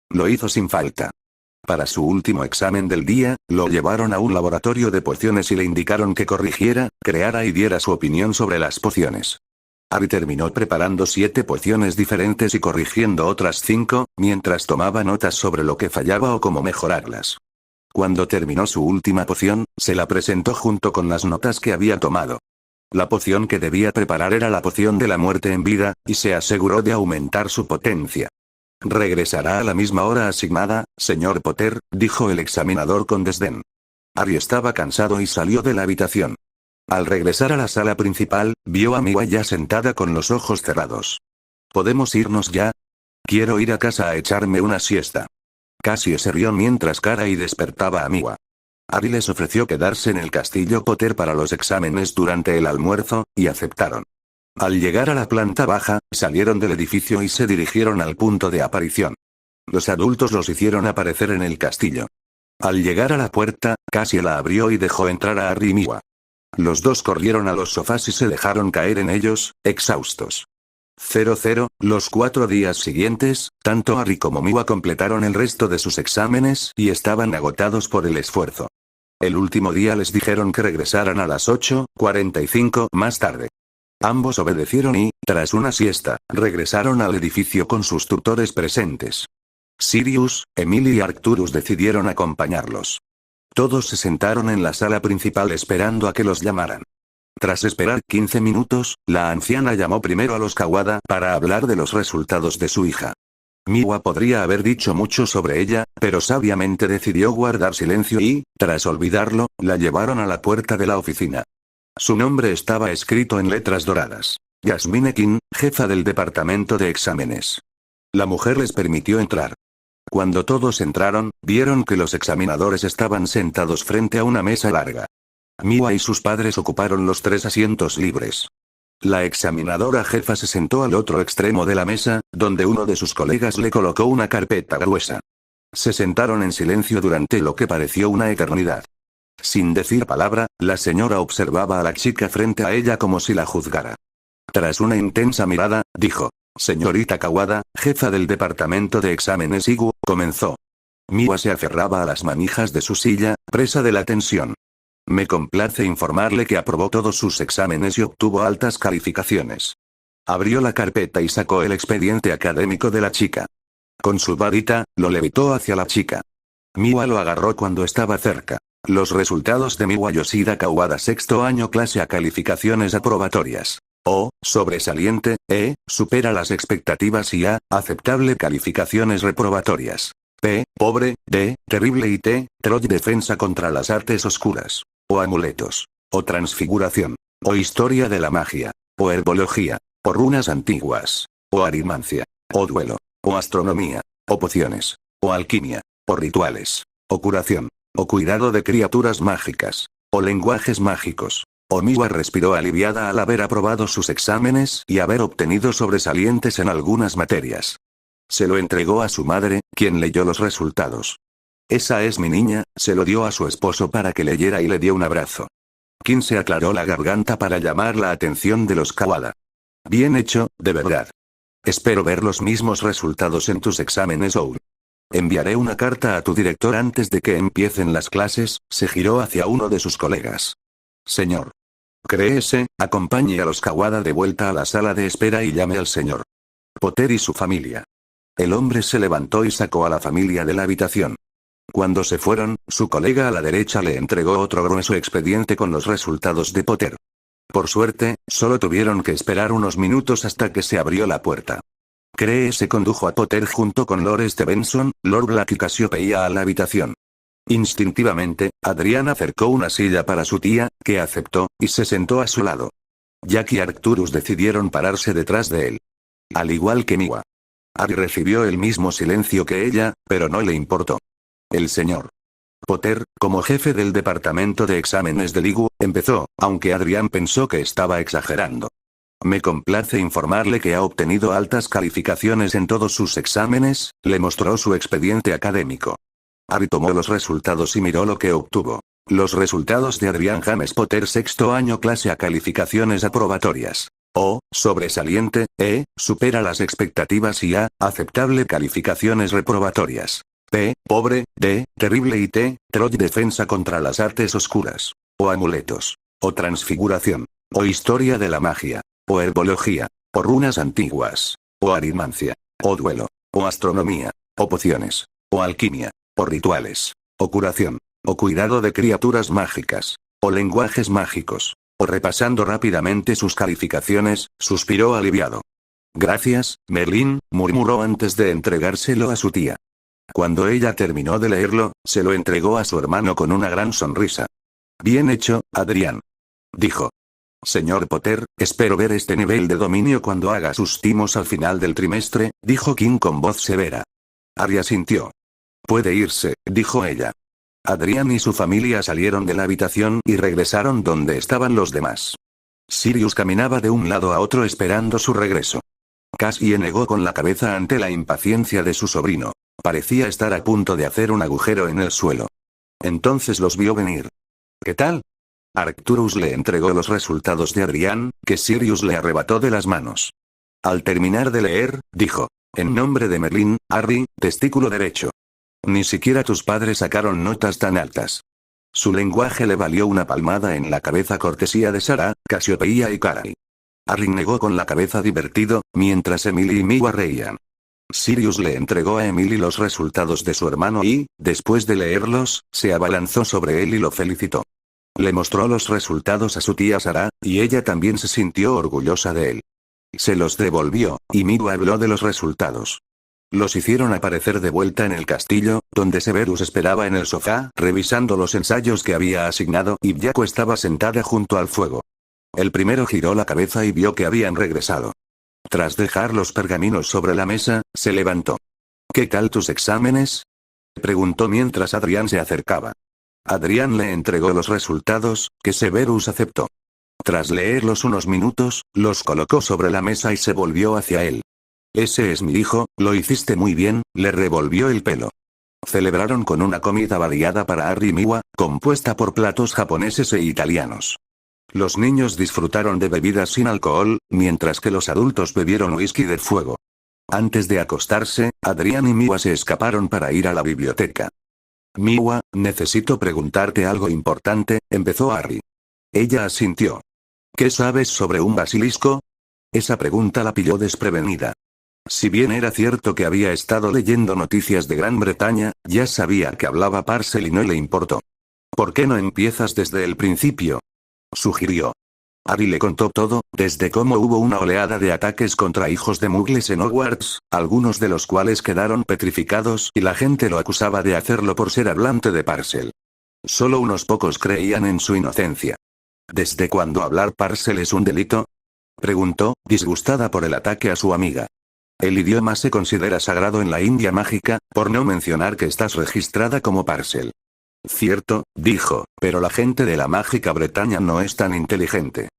Lo hizo sin falta. Para su último examen del día, lo llevaron a un laboratorio de pociones y le indicaron que corrigiera, creara y diera su opinión sobre las pociones. Harry terminó preparando 7 pociones diferentes y corrigiendo otras 5, mientras tomaba notas sobre lo que fallaba o cómo mejorarlas. Cuando terminó su última poción, se la presentó junto con las notas que había tomado. La poción que debía preparar era la poción de la muerte en vida, y se aseguró de aumentar su potencia. «Regresará a la misma hora asignada, señor Potter», dijo el examinador con desdén. Harry estaba cansado y salió de la habitación. Al regresar a la sala principal, vio a Mia ya sentada con los ojos cerrados. ¿Podemos irnos ya? Quiero ir a casa a echarme una siesta. Cassie se rió mientras Cara y despertaba a Mia. Harry les ofreció quedarse en el castillo Potter para los exámenes durante el almuerzo, y aceptaron. Al llegar a la planta baja, salieron del edificio y se dirigieron al punto de aparición. Los adultos los hicieron aparecer en el castillo. Al llegar a la puerta, Cassie la abrió y dejó entrar a Harry y Miwa. Los dos corrieron a los sofás y se dejaron caer en ellos, exhaustos. Los 4 días siguientes, tanto Harry como Miwa completaron el resto de sus exámenes y estaban agotados por el esfuerzo. El último día les dijeron que regresaran a las 8:45 más tarde. Ambos obedecieron y, tras una siesta, regresaron al edificio con sus tutores presentes. Sirius, Emily y Arcturus decidieron acompañarlos. Todos se sentaron en la sala principal esperando a que los llamaran. Tras esperar 15 minutos, la anciana llamó primero a los Kawada para hablar de los resultados de su hija. Miwa podría haber dicho mucho sobre ella, pero sabiamente decidió guardar silencio y, tras olvidarlo, la llevaron a la puerta de la oficina. Su nombre estaba escrito en letras doradas. Yasmine King, jefa del departamento de exámenes. La mujer les permitió entrar. Cuando todos entraron, vieron que los examinadores estaban sentados frente a una mesa larga. Miwa y sus padres ocuparon los 3 asientos libres. La examinadora jefa se sentó al otro extremo de la mesa, donde uno de sus colegas le colocó una carpeta gruesa. Se sentaron en silencio durante lo que pareció una eternidad. Sin decir palabra, la señora observaba a la chica frente a ella como si la juzgara. Tras una intensa mirada, dijo: «Señorita Kawada, jefa del departamento de exámenes Igu», comenzó. Miwa se aferraba a las manijas de su silla, presa de la tensión. «Me complace informarle que aprobó todos sus exámenes y obtuvo altas calificaciones». Abrió la carpeta y sacó el expediente académico de la chica. Con su varita, lo levitó hacia la chica. Miwa lo agarró cuando estaba cerca. Los resultados de Miwa Yoshida Kawada, sexto año, clase A, calificaciones aprobatorias. O, sobresaliente; E, supera las expectativas; y A, aceptable, calificaciones reprobatorias. P, pobre; D, terrible; y T, Troll, defensa contra las artes oscuras. O amuletos. O transfiguración. O historia de la magia. O herbología. O runas antiguas. O arimancia. O duelo. O astronomía. O pociones. O alquimia. O rituales. O curación. O cuidado de criaturas mágicas. O lenguajes mágicos. Miwa respiró aliviada al haber aprobado sus exámenes y haber obtenido sobresalientes en algunas materias. Se lo entregó a su madre, quien leyó los resultados. «Esa es mi niña», se lo dio a su esposo para que leyera y le dio un abrazo. Kim se aclaró la garganta para llamar la atención de los Kawada. «Bien hecho, de verdad. Espero ver los mismos resultados en tus exámenes, Owl. Enviaré una carta a tu director antes de que empiecen las clases», se giró hacia uno de sus colegas. «Señor. Créese, acompañe a los Kawada de vuelta a la sala de espera y llame al señor Potter y su familia». El hombre se levantó y sacó a la familia de la habitación. Cuando se fueron, su colega a la derecha le entregó otro grueso expediente con los resultados de Potter. Por suerte, solo tuvieron que esperar unos minutos hasta que se abrió la puerta. Cree se condujo a Potter junto con Lord Stevenson, Lord Black y Cassiopeia a la habitación. Instintivamente, Adrián acercó una silla para su tía, que aceptó, y se sentó a su lado. Jack y Arcturus decidieron pararse detrás de él. Al igual que Miwa. Harry recibió el mismo silencio que ella, pero no le importó. El señor Potter, como jefe del departamento de exámenes del IGU, empezó, aunque Adrián pensó que estaba exagerando. «Me complace informarle que ha obtenido altas calificaciones en todos sus exámenes», le mostró su expediente académico. Harry tomó los resultados y miró lo que obtuvo. Los resultados de Adrián James Potter, sexto año, clase A, calificaciones aprobatorias. O, sobresaliente; E, supera las expectativas; y A, aceptable, calificaciones reprobatorias. P, pobre; D, terrible; y T, Troll, defensa contra las artes oscuras. O amuletos. O transfiguración. O historia de la magia. O herbología. O runas antiguas. O arimancia. O duelo. O astronomía. O pociones. O alquimia. O rituales. O curación. O cuidado de criaturas mágicas. O lenguajes mágicos. O repasando rápidamente sus calificaciones, suspiró aliviado. «Gracias, Merlin», murmuró antes de entregárselo a su tía. Cuando ella terminó de leerlo, se lo entregó a su hermano con una gran sonrisa. «Bien hecho, Adrián», dijo. «Señor Potter, espero ver este nivel de dominio cuando haga sus timos al final del trimestre», dijo Kim con voz severa. Harry asintió. «Puede irse», dijo ella. Adrián y su familia salieron de la habitación y regresaron donde estaban los demás. Sirius caminaba de un lado a otro esperando su regreso. Cassie negó con la cabeza ante la impaciencia de su sobrino. Parecía estar a punto de hacer un agujero en el suelo. Entonces los vio venir. ¿Qué tal? Arcturus le entregó los resultados de Adrián, que Sirius le arrebató de las manos. Al terminar de leer, dijo: en nombre de Merlín, Harry, testículo derecho. Ni siquiera tus padres sacaron notas tan altas. Su lenguaje le valió una palmada en la cabeza cortesía de Sara, Casiopeia y Caray. Harry negó con la cabeza divertido, mientras Emily y Miwa reían. Sirius le entregó a Emily los resultados de su hermano y, después de leerlos, se abalanzó sobre él y lo felicitó. Le mostró los resultados a su tía Sara, y ella también se sintió orgullosa de él. Se los devolvió, y Miwa habló de los resultados. Los hicieron aparecer de vuelta en el castillo, donde Severus esperaba en el sofá, revisando los ensayos que había asignado, y Yaco estaba sentada junto al fuego. El primero giró la cabeza y vio que habían regresado. Tras dejar los pergaminos sobre la mesa, se levantó. ¿Qué tal tus exámenes?, preguntó mientras Adrián se acercaba. Adrián le entregó los resultados, que Severus aceptó. Tras leerlos unos minutos, los colocó sobre la mesa y se volvió hacia él. Ese es mi hijo, lo hiciste muy bien, le revolvió el pelo. Celebraron con una comida variada para Harry y Miwa, compuesta por platos japoneses e italianos. Los niños disfrutaron de bebidas sin alcohol, mientras que los adultos bebieron whisky de fuego. Antes de acostarse, Adrián y Miwa se escaparon para ir a la biblioteca. Miwa, necesito preguntarte algo importante, empezó Harry. Ella asintió. ¿Qué sabes sobre un basilisco? Esa pregunta la pilló desprevenida. Si bien era cierto que había estado leyendo noticias de Gran Bretaña, ya sabía que hablaba Parcel y no le importó. ¿Por qué no empiezas desde el principio?, sugirió. Harry le contó todo, desde cómo hubo una oleada de ataques contra hijos de muggles en Hogwarts, algunos de los cuales quedaron petrificados y la gente lo acusaba de hacerlo por ser hablante de Parcel. Solo unos pocos creían en su inocencia. ¿Desde cuándo hablar Parcel es un delito?, preguntó, disgustada por el ataque a su amiga. El idioma se considera sagrado en la India mágica, por no mencionar que estás registrada como Parcel. Cierto, dijo, pero la gente de la mágica Bretaña no es tan inteligente.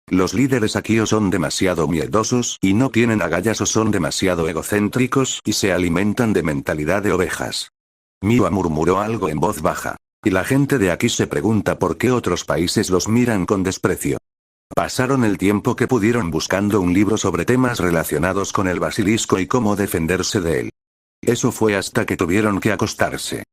Los líderes aquí o son demasiado miedosos y no tienen agallas o son demasiado egocéntricos y se alimentan de mentalidad de ovejas. Miwa murmuró algo en voz baja. Y la gente de aquí se pregunta por qué otros países los miran con desprecio. Pasaron el tiempo que pudieron buscando un libro sobre temas relacionados con el basilisco y cómo defenderse de él. Eso fue hasta que tuvieron que acostarse.